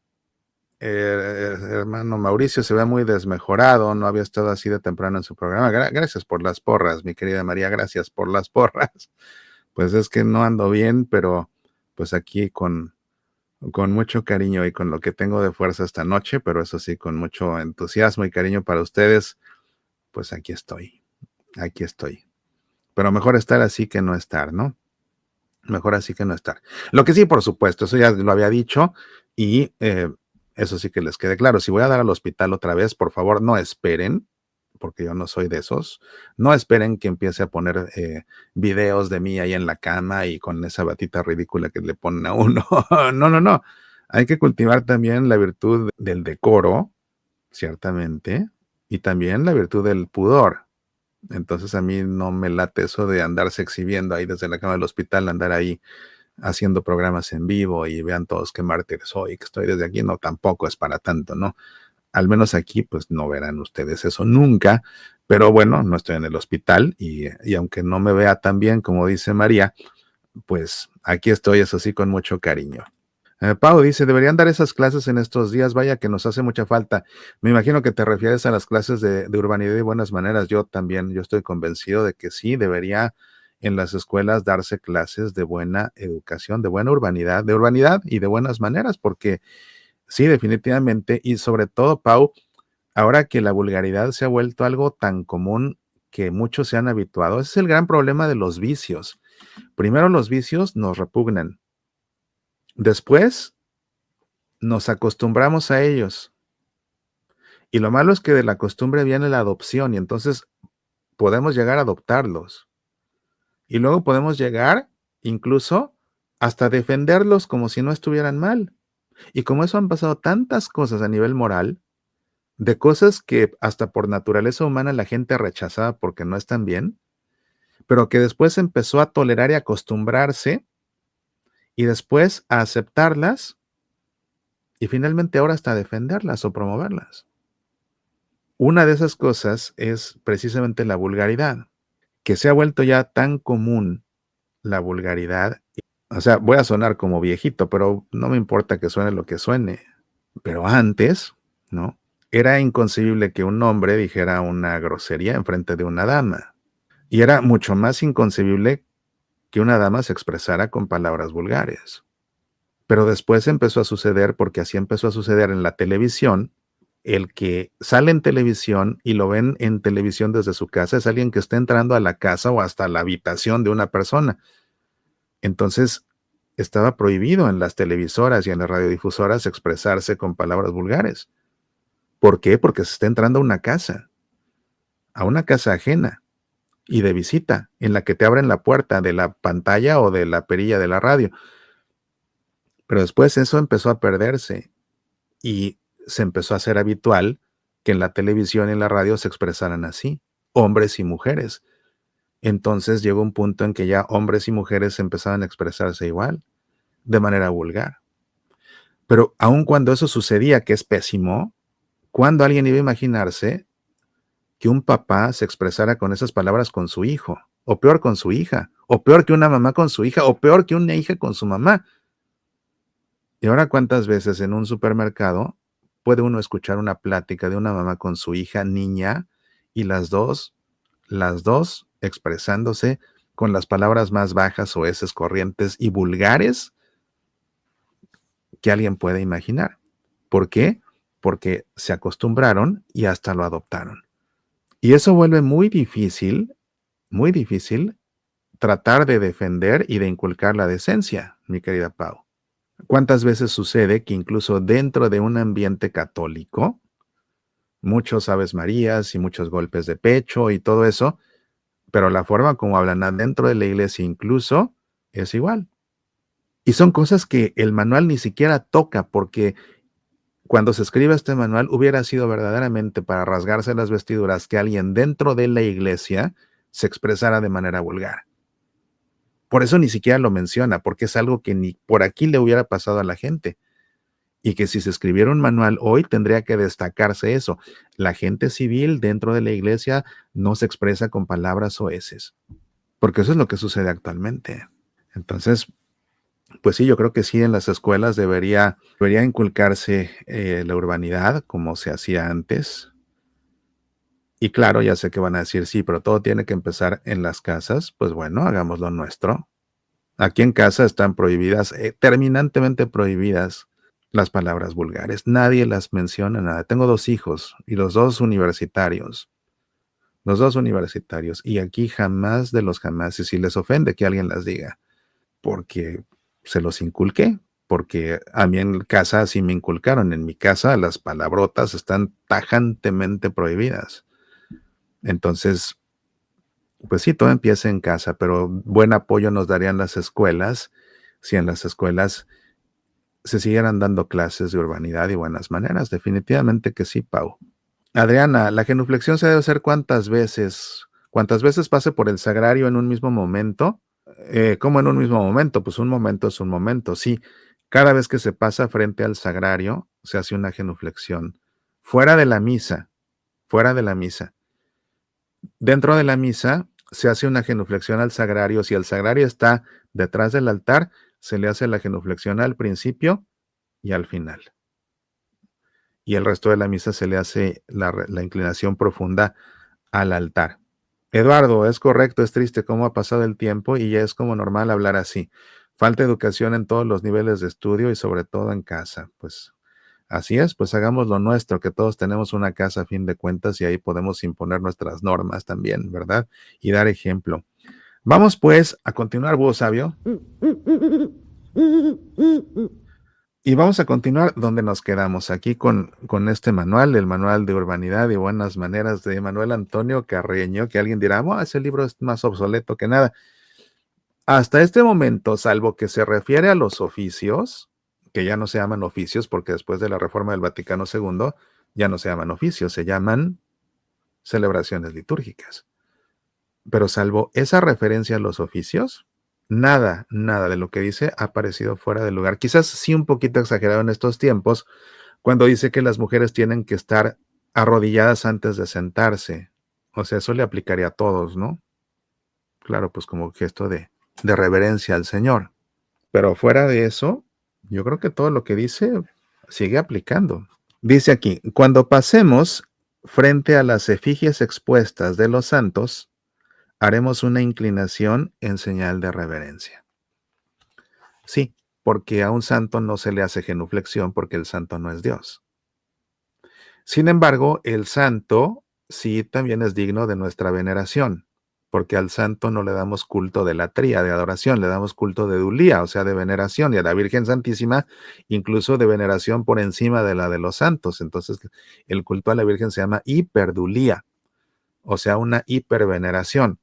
A: hermano Mauricio se ve muy desmejorado, no había estado así de temprano en su programa. Gracias por las porras, mi querida María, gracias por las porras. Pues es que no ando bien, pero pues aquí con mucho cariño y con lo que tengo de fuerza esta noche, pero eso sí, con mucho entusiasmo y cariño para ustedes, pues aquí estoy. Pero mejor estar así que no estar, ¿no? Mejor así que no estar. Lo que sí, por supuesto, eso ya lo había dicho y eso sí que les quede claro. Si voy a dar al hospital otra vez, por favor, no esperen, porque yo no soy de esos. No esperen que empiece a poner videos de mí ahí en la cama y con esa batita ridícula que le ponen a uno. No. Hay que cultivar también la virtud del decoro, ciertamente, y también la virtud del pudor. Entonces a mí no me late eso de andarse exhibiendo ahí desde la cama del hospital, andar ahí haciendo programas en vivo y vean todos qué mártir soy, que estoy desde aquí. No, tampoco es para tanto, ¿no? Al menos aquí pues no verán ustedes eso nunca, pero bueno, no estoy en el hospital y aunque no me vea tan bien como dice María, pues aquí estoy, eso sí, con mucho cariño. Pau dice, deberían dar esas clases en estos días, vaya que nos hace mucha falta. Me imagino que te refieres a las clases de urbanidad y buenas maneras. Yo también, yo estoy convencido de que sí, debería en las escuelas darse clases de buena educación, de buena urbanidad y de buenas maneras, porque sí, definitivamente, y sobre todo, Pau, ahora que la vulgaridad se ha vuelto algo tan común que muchos se han habituado, ese es el gran problema de los vicios. Primero los vicios nos repugnan. Después nos acostumbramos a ellos. Y lo malo es que de la costumbre viene la adopción y entonces podemos llegar a adoptarlos. Y luego podemos llegar incluso hasta defenderlos como si no estuvieran mal. Y como eso han pasado tantas cosas a nivel moral, de cosas que hasta por naturaleza humana la gente rechazaba porque no están bien, pero que después empezó a tolerar y acostumbrarse y después a aceptarlas y finalmente ahora hasta defenderlas o promoverlas. Una de esas cosas es precisamente la vulgaridad, que se ha vuelto ya tan común la vulgaridad. O sea, voy a sonar como viejito, pero no me importa que suene lo que suene. Pero antes, ¿no? Era inconcebible que un hombre dijera una grosería enfrente de una dama. Y era mucho más inconcebible que una dama se expresara con palabras vulgares. Pero después empezó a suceder, porque así empezó a suceder en la televisión. El que sale en televisión y lo ven en televisión desde su casa es alguien que está entrando a la casa o hasta la habitación de una persona. Entonces, estaba prohibido en las televisoras y en las radiodifusoras expresarse con palabras vulgares. ¿Por qué? Porque se está entrando a una casa ajena y de visita, en la que te abren la puerta de la pantalla o de la perilla de la radio. Pero después eso empezó a perderse y se empezó a hacer habitual que en la televisión y en la radio se expresaran así, hombres y mujeres. Entonces llegó un punto en que ya hombres y mujeres empezaban a expresarse igual, de manera vulgar. Pero aun cuando eso sucedía, que es pésimo, ¿cuándo alguien iba a imaginarse que un papá se expresara con esas palabras con su hijo? O peor con su hija, o peor que una mamá con su hija, o peor que una hija con su mamá. Y ahora, ¿cuántas veces en un supermercado puede uno escuchar una plática de una mamá con su hija niña y las dos expresándose con las palabras más bajas, soeces, corrientes y vulgares que alguien puede imaginar? ¿Por qué? Porque se acostumbraron y hasta lo adoptaron. Y eso vuelve muy difícil tratar de defender y de inculcar la decencia, mi querida Pau. ¿Cuántas veces sucede que incluso dentro de un ambiente católico, muchos Aves Marías y muchos golpes de pecho y todo eso, pero la forma como hablan adentro de la iglesia incluso es igual? Y son cosas que el manual ni siquiera toca, porque cuando se escribe este manual hubiera sido verdaderamente para rasgarse las vestiduras que alguien dentro de la iglesia se expresara de manera vulgar. Por eso ni siquiera lo menciona, porque es algo que ni por aquí le hubiera pasado a la gente. Y que si se escribiera un manual hoy tendría que destacarse eso. La gente civil dentro de la iglesia no se expresa con palabras soeces, porque eso es lo que sucede actualmente. Entonces, pues sí, yo creo que sí, en las escuelas debería inculcarse la urbanidad como se hacía antes. Y claro, ya sé que van a decir, sí, pero todo tiene que empezar en las casas. Pues bueno, hagamos lo nuestro. Aquí en casa están prohibidas, terminantemente prohibidas las palabras vulgares. Nadie las menciona, nada. Tengo 2 hijos y los dos universitarios. Los dos universitarios. Y aquí jamás de los jamás, y si les ofende que alguien las diga, porque se los inculqué, porque a mí en casa así me inculcaron. En mi casa las palabrotas están tajantemente prohibidas. Entonces, pues sí, todo empieza en casa, pero buen apoyo nos darían las escuelas si en las escuelas se siguieran dando clases de urbanidad y buenas maneras. Definitivamente que sí, Pau. Adriana, la genuflexión se debe hacer cuántas veces pase por el sagrario en un mismo momento. ¿Cómo en un mismo momento? Pues un momento es un momento, sí. Cada vez que se pasa frente al sagrario, se hace una genuflexión. Fuera de la misa, fuera de la misa. Dentro de la misa se hace una genuflexión al sagrario. Si el sagrario está detrás del altar, se le hace la genuflexión al principio y al final. Y el resto de la misa se le hace la inclinación profunda al altar. Eduardo, es correcto, es triste cómo ha pasado el tiempo y ya es como normal hablar así. Falta educación en todos los niveles de estudio y sobre todo en casa. Pues así es, pues hagamos lo nuestro, que todos tenemos una casa a fin de cuentas y ahí podemos imponer nuestras normas también, ¿verdad? Y dar ejemplo. Vamos pues a continuar, búho sabio. Y vamos a continuar donde nos quedamos, aquí con este manual, el manual de urbanidad y buenas maneras de Manuel Antonio Carreño, que alguien dirá, bueno, ese libro es más obsoleto que nada. Hasta este momento, salvo que se refiere a los oficios, que ya no se llaman oficios, porque después de la reforma del Vaticano II ya no se llaman oficios, se llaman celebraciones litúrgicas. Pero salvo esa referencia a los oficios, nada de lo que dice ha parecido fuera de lugar. Quizás sí un poquito exagerado en estos tiempos, cuando dice que las mujeres tienen que estar arrodilladas antes de sentarse. O sea, eso le aplicaría a todos, ¿no? Claro, pues como gesto de reverencia al Señor. Pero fuera de eso, yo creo que todo lo que dice sigue aplicando. Dice aquí, cuando pasemos frente a las efigies expuestas de los santos, haremos una inclinación en señal de reverencia. Sí, porque a un santo no se le hace genuflexión porque el santo no es Dios. Sin embargo, el santo sí también es digno de nuestra veneración, porque al santo no le damos culto de latría, de adoración, le damos culto de dulía, o sea, de veneración, y a la Virgen Santísima incluso de veneración por encima de la de los santos. Entonces, el culto a la Virgen se llama hiperdulía, o sea, una hiperveneración.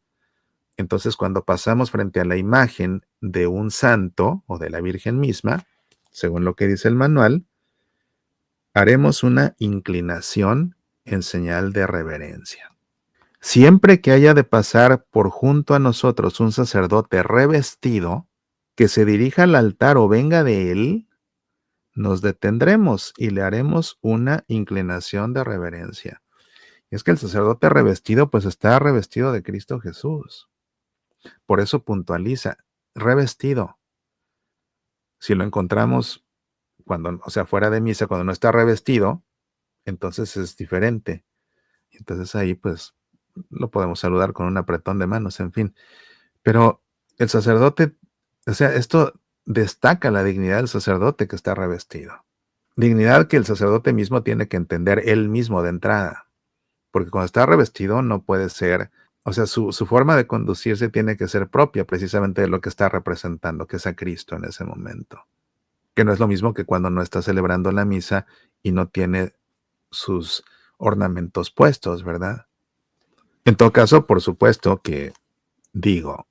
A: Entonces, cuando pasamos frente a la imagen de un santo o de la Virgen misma, según lo que dice el manual, haremos una inclinación en señal de reverencia. Siempre que haya de pasar por junto a nosotros un sacerdote revestido, que se dirija al altar o venga de él, nos detendremos y le haremos una inclinación de reverencia. Y es que el sacerdote revestido, pues está revestido de Cristo Jesús. Por eso puntualiza, revestido. Si lo encontramos cuando, o sea, fuera de misa, cuando no está revestido, entonces es diferente. Entonces ahí pues lo podemos saludar con un apretón de manos, en fin. Pero el sacerdote, o sea, esto destaca la dignidad del sacerdote que está revestido. Dignidad que el sacerdote mismo tiene que entender él mismo de entrada. Porque cuando está revestido no puede ser, o sea, su forma de conducirse tiene que ser propia precisamente de lo que está representando, que es a Cristo en ese momento. Que no es lo mismo que cuando no está celebrando la misa y no tiene sus ornamentos puestos, ¿verdad? En todo caso, por supuesto que digo,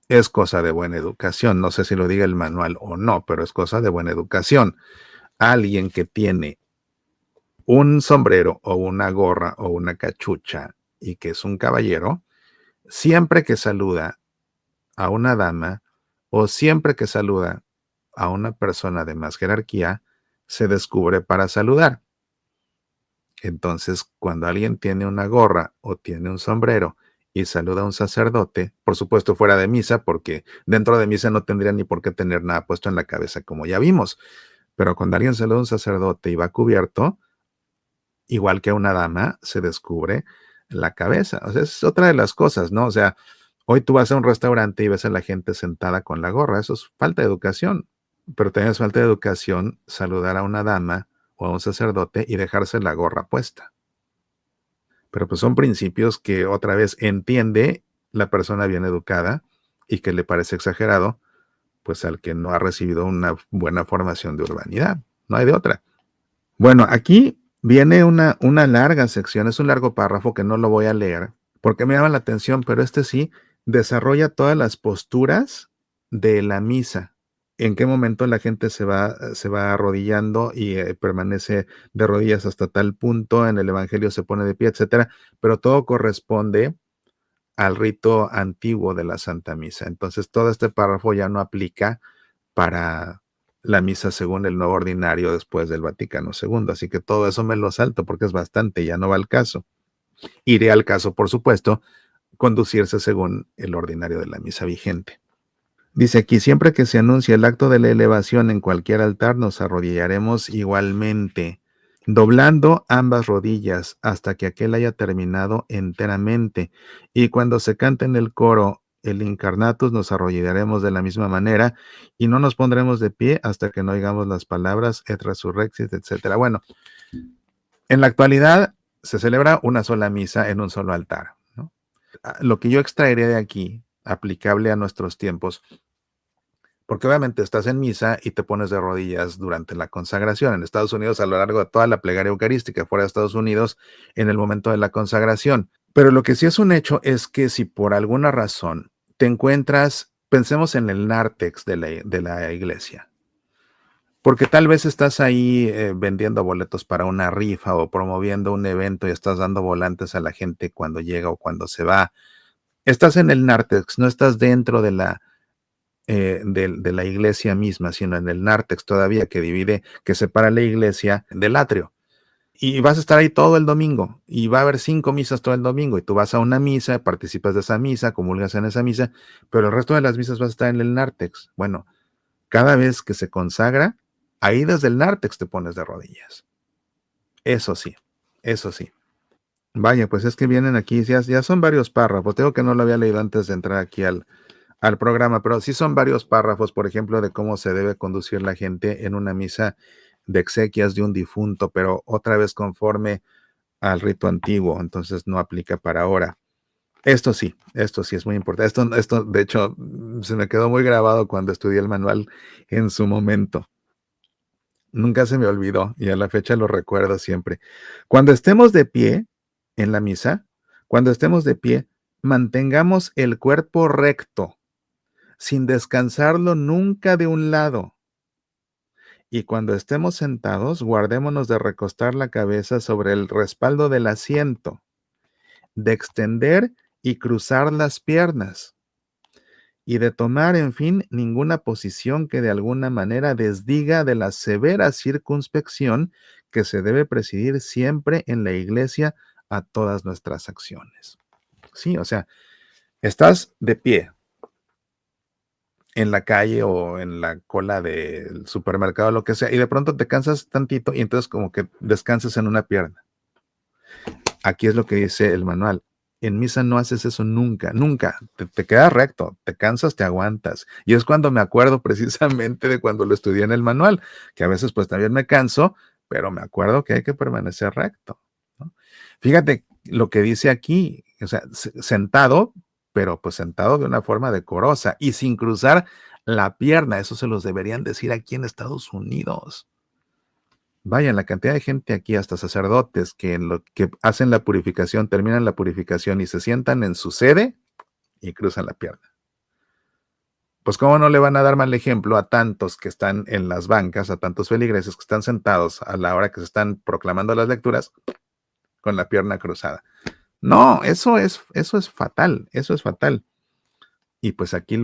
A: es cosa de buena educación. No sé si lo diga el manual o no, pero es cosa de buena educación. Alguien que tiene un sombrero o una gorra o una cachucha y que es un caballero, siempre que saluda a una dama o siempre que saluda a una persona de más jerarquía, se descubre para saludar. Entonces, cuando alguien tiene una gorra o tiene un sombrero y saluda a un sacerdote, por supuesto fuera de misa, porque dentro de misa no tendría ni por qué tener nada puesto en la cabeza, como ya vimos. Pero cuando alguien saluda a un sacerdote y va cubierto, igual que a una dama, se descubre la cabeza. O sea, es otra de las cosas, ¿no? O sea, hoy tú vas a un restaurante y ves a la gente sentada con la gorra. Eso es falta de educación. Pero también es falta de educación saludar a una dama o a un sacerdote y dejarse la gorra puesta. Pero pues son principios que otra vez entiende la persona bien educada y que le parece exagerado, pues al que no ha recibido una buena formación de urbanidad. No hay de otra. Bueno, aquí viene una larga sección, es un largo párrafo que no lo voy a leer porque me llama la atención, pero este sí desarrolla todas las posturas de la misa. En qué momento la gente se va arrodillando y permanece de rodillas hasta tal punto, en el Evangelio se pone de pie, etcétera, pero todo corresponde al rito antiguo de la Santa Misa. Entonces, todo este párrafo ya no aplica para la misa según el nuevo ordinario después del Vaticano II. Así que todo eso me lo salto porque es bastante, ya no va al caso. Iré al caso, por supuesto, conducirse según el ordinario de la misa vigente. Dice aquí, siempre que se anuncie el acto de la elevación en cualquier altar, nos arrodillaremos igualmente, doblando ambas rodillas hasta que aquel haya terminado enteramente. Y cuando se cante en el coro el Incarnatus, nos arrodillaremos de la misma manera y no nos pondremos de pie hasta que no oigamos las palabras et resurrexit, etc. Bueno, en la actualidad se celebra una sola misa en un solo altar, ¿no? Lo que yo extraeré de aquí, aplicable a nuestros tiempos, porque obviamente estás en misa y te pones de rodillas durante la consagración. En Estados Unidos, a lo largo de toda la plegaria eucarística, fuera de Estados Unidos, en el momento de la consagración. Pero lo que sí es un hecho es que si por alguna razón te encuentras, pensemos en el nártex de la iglesia, porque tal vez estás ahí vendiendo boletos para una rifa o promoviendo un evento y estás dando volantes a la gente cuando llega o cuando se va. Estás en el nártex, no estás dentro de la iglesia misma, sino en el nártex todavía que divide, que separa la iglesia del atrio. Y vas a estar ahí todo el domingo y va a haber 5 misas todo el domingo y tú vas a una misa, participas de esa misa, comulgas en esa misa, pero el resto de las misas vas a estar en el nártex. Bueno, cada vez que se consagra, ahí desde el nártex te pones de rodillas. Eso sí, eso sí. Vaya, pues es que vienen aquí, ya son varios párrafos. Tengo que no lo había leído antes de entrar aquí al programa, pero sí son varios párrafos, por ejemplo, de cómo se debe conducir la gente en una misa de exequias de un difunto, pero otra vez conforme al rito antiguo, entonces no aplica para ahora. Esto sí es muy importante. Esto, de hecho, se me quedó muy grabado cuando estudié el manual en su momento. Nunca se me olvidó y a la fecha lo recuerdo siempre. Cuando estemos de pie en la misa, cuando estemos de pie, mantengamos el cuerpo recto sin descansarlo nunca de un lado. Y cuando estemos sentados, guardémonos de recostar la cabeza sobre el respaldo del asiento, de extender y cruzar las piernas, y de tomar, en fin, ninguna posición que de alguna manera desdiga de la severa circunspección que se debe presidir siempre en la iglesia a todas nuestras acciones. Sí, o sea, estás de pie, en la calle o en la cola del supermercado, lo que sea, y de pronto te cansas tantito y entonces como que descansas en una pierna. Aquí es lo que dice el manual. En misa no haces eso nunca, nunca. Te quedas recto, te cansas, te aguantas. Y es cuando me acuerdo precisamente de cuando lo estudié en el manual, que a veces pues también me canso, pero me acuerdo que hay que permanecer recto, ¿no? Fíjate lo que dice aquí, o sea, sentado, pero pues sentado de una forma decorosa y sin cruzar la pierna. Eso se los deberían decir aquí en Estados Unidos. Vaya, la cantidad de gente aquí, hasta sacerdotes, que en lo que hacen la purificación, terminan la purificación y se sientan en su sede y cruzan la pierna. Pues, ¿cómo no le van a dar mal ejemplo a tantos que están en las bancas, a tantos feligreses que están sentados a la hora que se están proclamando las lecturas con la pierna cruzada? No, eso es fatal, eso es fatal. Y pues aquí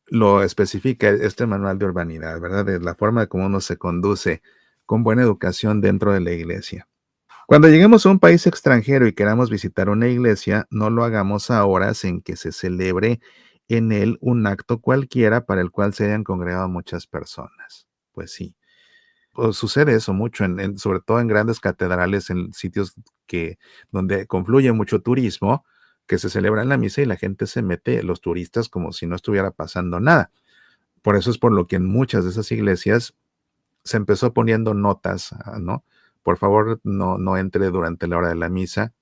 A: lo especifica este manual de urbanidad, ¿verdad? De la forma de cómo uno se conduce con buena educación dentro de la iglesia. Cuando lleguemos a un país extranjero y queramos visitar una iglesia, no lo hagamos a horas en que se celebre en él un acto cualquiera para el cual se hayan congregado muchas personas. Pues sí, pues sucede eso mucho, sobre todo en grandes catedrales, en sitios que, donde confluye mucho turismo, que se celebra la misa y la gente se mete, los turistas, como si no estuviera pasando nada. Por eso es por lo que en muchas de esas iglesias se empezó poniendo notas, ¿no? Por favor, no entre durante la hora de la misa,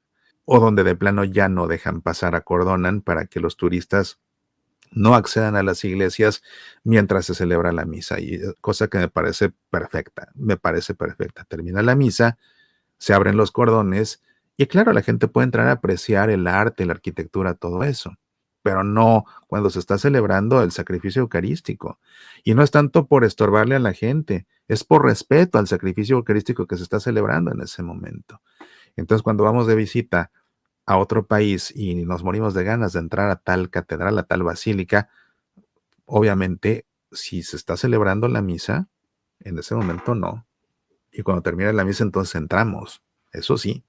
A: o donde de plano ya no dejan pasar, acordonan para que los turistas no accedan a las iglesias mientras se celebra la misa, y cosa que me parece perfecta. Termina la misa, se abren los cordones y claro, la gente puede entrar a apreciar el arte, la arquitectura, todo eso, pero no cuando se está celebrando el sacrificio eucarístico. Y no es tanto por estorbarle a la gente, es por respeto al sacrificio eucarístico que se está celebrando en ese momento. Entonces, cuando vamos de visita a otro país y nos morimos de ganas de entrar a tal catedral, a tal basílica, obviamente, si se está celebrando la misa, en ese momento no. Y cuando termine la misa, entonces entramos. Eso sí,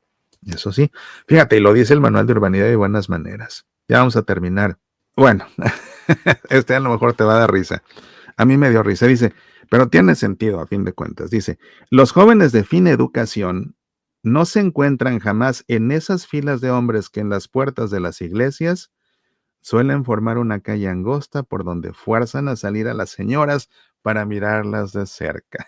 A: eso sí. Fíjate, y lo dice el Manual de Urbanidad y Buenas Maneras. Ya vamos a terminar. Bueno, este a lo mejor te va a dar risa. A mí me dio risa. Dice, pero tiene sentido a fin de cuentas. Dice, los jóvenes de fina educación no se encuentran jamás en esas filas de hombres que en las puertas de las iglesias suelen formar una calle angosta por donde fuerzan a salir a las señoras para mirarlas de cerca.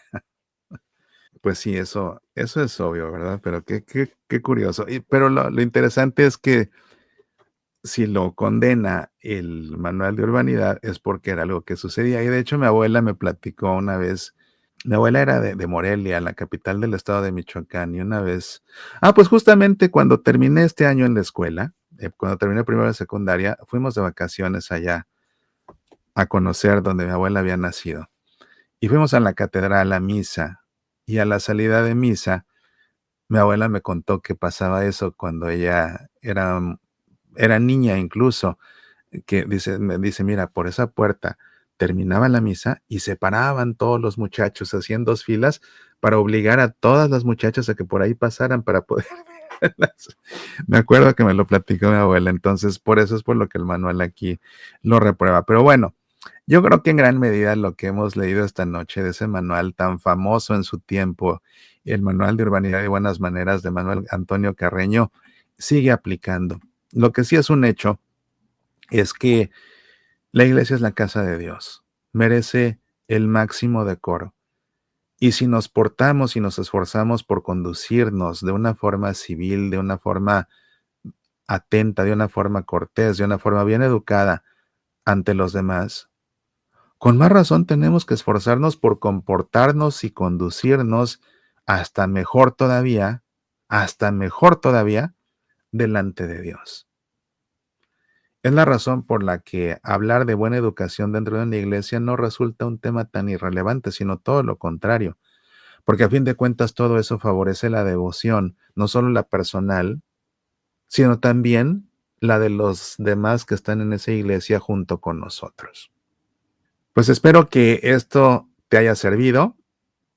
A: Pues sí, eso es obvio, ¿verdad? Pero qué curioso. Pero lo interesante es que si lo condena el manual de urbanidad es porque era algo que sucedía. Y de hecho mi abuela me platicó una vez, mi abuela era de Morelia, la capital del estado de Michoacán, y una vez, pues justamente cuando terminé este año en la escuela, cuando terminé primero de secundaria, fuimos de vacaciones allá a conocer donde mi abuela había nacido. Y fuimos a la catedral a misa. Y a la salida de misa, mi abuela me contó que pasaba eso cuando ella era niña incluso, que me dice: "Mira, por esa puerta terminaba la misa y se paraban todos los muchachos, hacían 2 filas para obligar a todas las muchachas a que por ahí pasaran para poder verlas". Me acuerdo que me lo platicó mi abuela, entonces por eso es por lo que el manual aquí lo reprueba. Pero bueno, yo creo que en gran medida lo que hemos leído esta noche de ese manual tan famoso en su tiempo, el Manual de Urbanidad y Buenas Maneras de Manuel Antonio Carreño, sigue aplicando. Lo que sí es un hecho es que la iglesia es la casa de Dios, merece el máximo decoro. Y si nos portamos y nos esforzamos por conducirnos de una forma civil, de una forma atenta, de una forma cortés, de una forma bien educada ante los demás, con más razón tenemos que esforzarnos por comportarnos y conducirnos hasta mejor todavía, delante de Dios. Es la razón por la que hablar de buena educación dentro de una iglesia no resulta un tema tan irrelevante, sino todo lo contrario, porque a fin de cuentas todo eso favorece la devoción, no solo la personal, sino también la de los demás que están en esa iglesia junto con nosotros. Pues espero que esto te haya servido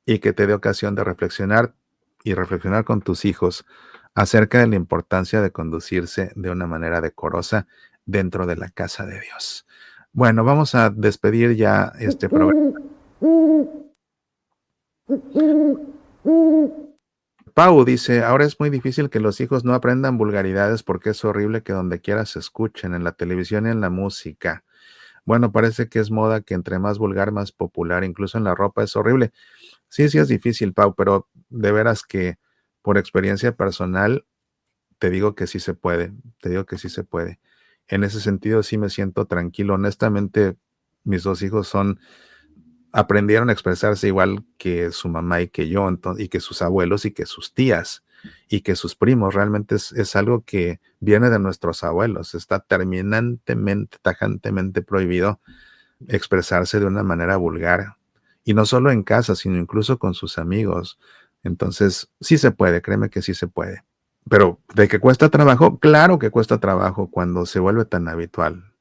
A: y que te dé ocasión de reflexionar y reflexionar con tus hijos acerca de la importancia de conducirse de una manera decorosa dentro de la casa de Dios. Bueno, vamos a despedir ya este programa. Pau dice, ahora es muy difícil que los hijos no aprendan vulgaridades porque es horrible que donde quiera se escuchen, en la televisión y en la música. Bueno, parece que es moda que entre más vulgar, más popular, incluso en la ropa es horrible. Sí, sí es difícil, Pau, pero de veras que por experiencia personal te digo que sí se puede, te digo que sí se puede. En ese sentido sí me siento tranquilo. Honestamente, mis dos hijos aprendieron a expresarse igual que su mamá y que yo, y que sus abuelos y que sus tías y que sus primos. Realmente es algo que viene de nuestros abuelos. Está terminantemente, tajantemente prohibido expresarse de una manera vulgar. Y no solo en casa, sino incluso con sus amigos. Entonces, sí se puede, créeme que sí se puede. Pero de que cuesta trabajo, claro que cuesta trabajo cuando se vuelve tan habitual,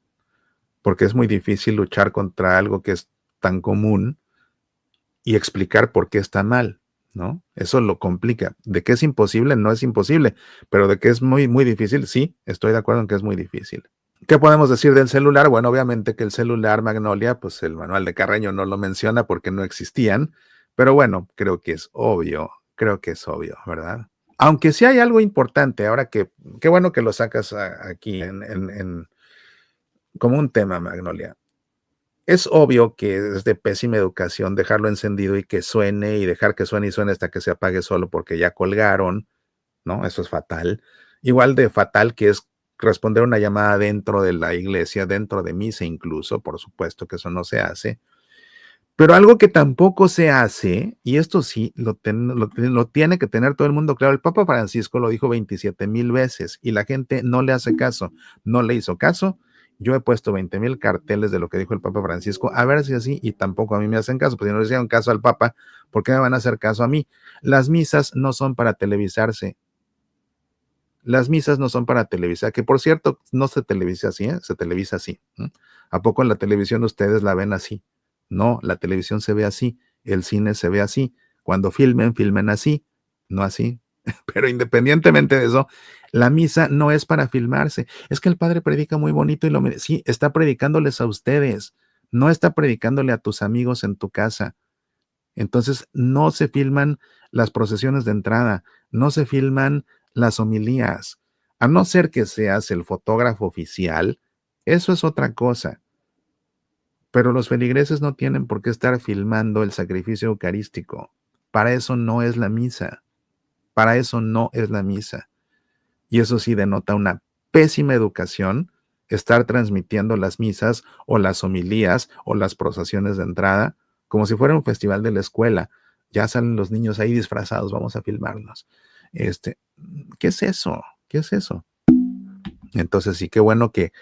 A: porque es muy difícil luchar contra algo que es tan común y explicar por qué está mal, ¿no? Eso lo complica. De que es imposible, no es imposible, pero de que es muy, muy difícil, sí, estoy de acuerdo en que es muy difícil. ¿Qué podemos decir del celular? Bueno, obviamente que el celular Magnolia, pues el manual de Carreño no lo menciona porque no existían, pero bueno, creo que es obvio, ¿verdad? Aunque sí hay algo importante, ahora que, qué bueno que lo sacas aquí como un tema, Magnolia. Es obvio que es de pésima educación dejarlo encendido y que suene y dejar que suene y suene hasta que se apague solo porque ya colgaron, ¿no? Eso es fatal. Igual de fatal que es responder una llamada dentro de la iglesia, dentro de misa incluso, por supuesto que eso no se hace. Pero algo que tampoco se hace, y esto sí lo tiene que tener todo el mundo claro, el Papa Francisco lo dijo 27,000 veces y la gente no le hace caso, no le hizo caso. Yo he puesto 20,000 carteles de lo que dijo el Papa Francisco, a ver si así, y tampoco a mí me hacen caso, pues si no le hicieron caso al Papa, ¿por qué me van a hacer caso a mí? Las misas no son para televisarse. Las misas no son para televisar, que por cierto, no se televisa así, ¿eh? Se televisa así. ¿Eh? ¿A poco en la televisión ustedes la ven así? No, la televisión se ve así, el cine se ve así. Cuando filmen, filmen así, no así. Pero independientemente de eso, la misa no es para filmarse. Es que el padre predica muy bonito y sí, está predicándoles a ustedes, no está predicándole a tus amigos en tu casa. Entonces, no se filman las procesiones de entrada, no se filman las homilías. A no ser que seas el fotógrafo oficial, eso es otra cosa. Pero los feligreses no tienen por qué estar filmando el sacrificio eucarístico. Para eso no es la misa. Para eso no es la misa. Y eso sí denota una pésima educación, estar transmitiendo las misas o las homilías o las procesiones de entrada como si fuera un festival de la escuela. Ya salen los niños ahí disfrazados, vamos a filmarnos. ¿Qué es eso? ¿Qué es eso? Entonces sí, qué bueno que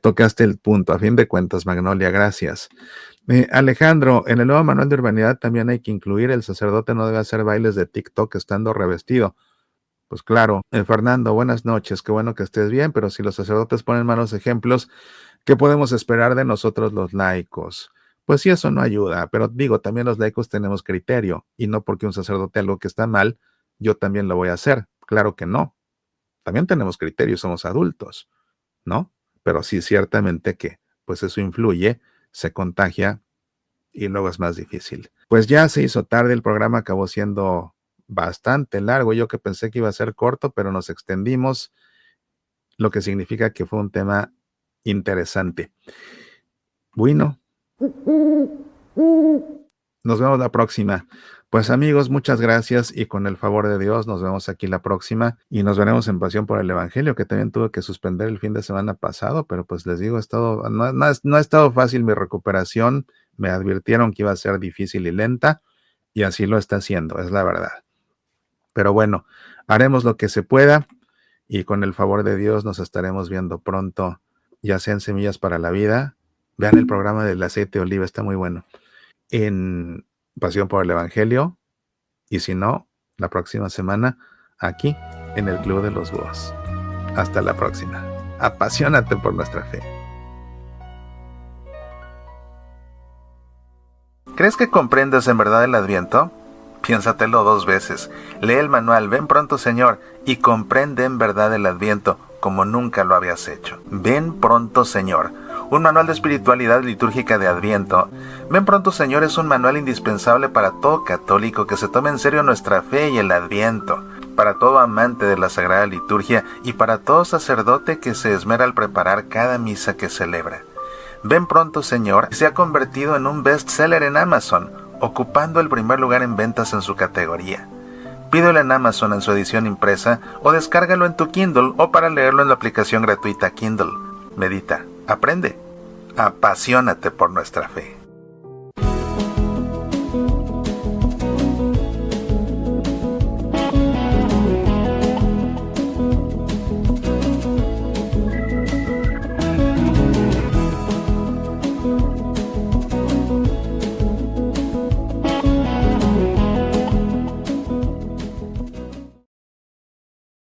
A: tocaste el punto. A fin de cuentas, Magnolia, gracias. Alejandro, en el nuevo manual de urbanidad también hay que incluir el sacerdote no debe hacer bailes de TikTok estando revestido. Pues claro, Fernando, buenas noches, qué bueno que estés bien, pero si los sacerdotes ponen malos ejemplos, ¿qué podemos esperar de nosotros los laicos? Pues sí, eso no ayuda, pero digo, también los laicos tenemos criterio, y no porque un sacerdote algo que está mal, yo también lo voy a hacer. Claro que no. También tenemos criterio, somos adultos, ¿no? Pero sí, ciertamente que, pues eso influye, se contagia y luego es más difícil. Pues ya se hizo tarde, el programa acabó siendo bastante largo. Yo que pensé que iba a ser corto, pero nos extendimos, lo que significa que fue un tema interesante. Bueno, nos vemos la próxima. Pues amigos, muchas gracias y con el favor de Dios nos vemos aquí la próxima y nos veremos en Pasión por el Evangelio, que también tuve que suspender el fin de semana pasado, pero pues les digo, no ha estado fácil mi recuperación. Me advirtieron que iba a ser difícil y lenta y así lo está haciendo, es la verdad. Pero bueno, haremos lo que se pueda y con el favor de Dios nos estaremos viendo pronto, ya sea en Semillas para la Vida. Vean el programa del aceite de oliva, está muy bueno. En Pasión por el Evangelio y si no, la próxima semana aquí en el Club de los Búhos. Hasta la próxima. Apasionate por nuestra fe. ¿Crees que comprendes en verdad el Adviento? Piénsatelo 2 veces. Lee el manual Ven pronto, Señor, y comprende en verdad el Adviento como nunca lo habías hecho. Ven pronto, Señor. un manual de espiritualidad litúrgica de Adviento. Ven Pronto Señor es un manual indispensable para todo católico que se tome en serio nuestra fe y el Adviento, para todo amante de la Sagrada Liturgia y para todo sacerdote que se esmera al preparar cada misa que celebra. Ven Pronto Señor se ha convertido en un bestseller en Amazon, ocupando el primer lugar en ventas en su categoría. Pídelo en Amazon en su edición impresa o descárgalo en tu Kindle o para leerlo en la aplicación gratuita Kindle. Medita, aprende, apasionate por nuestra fe.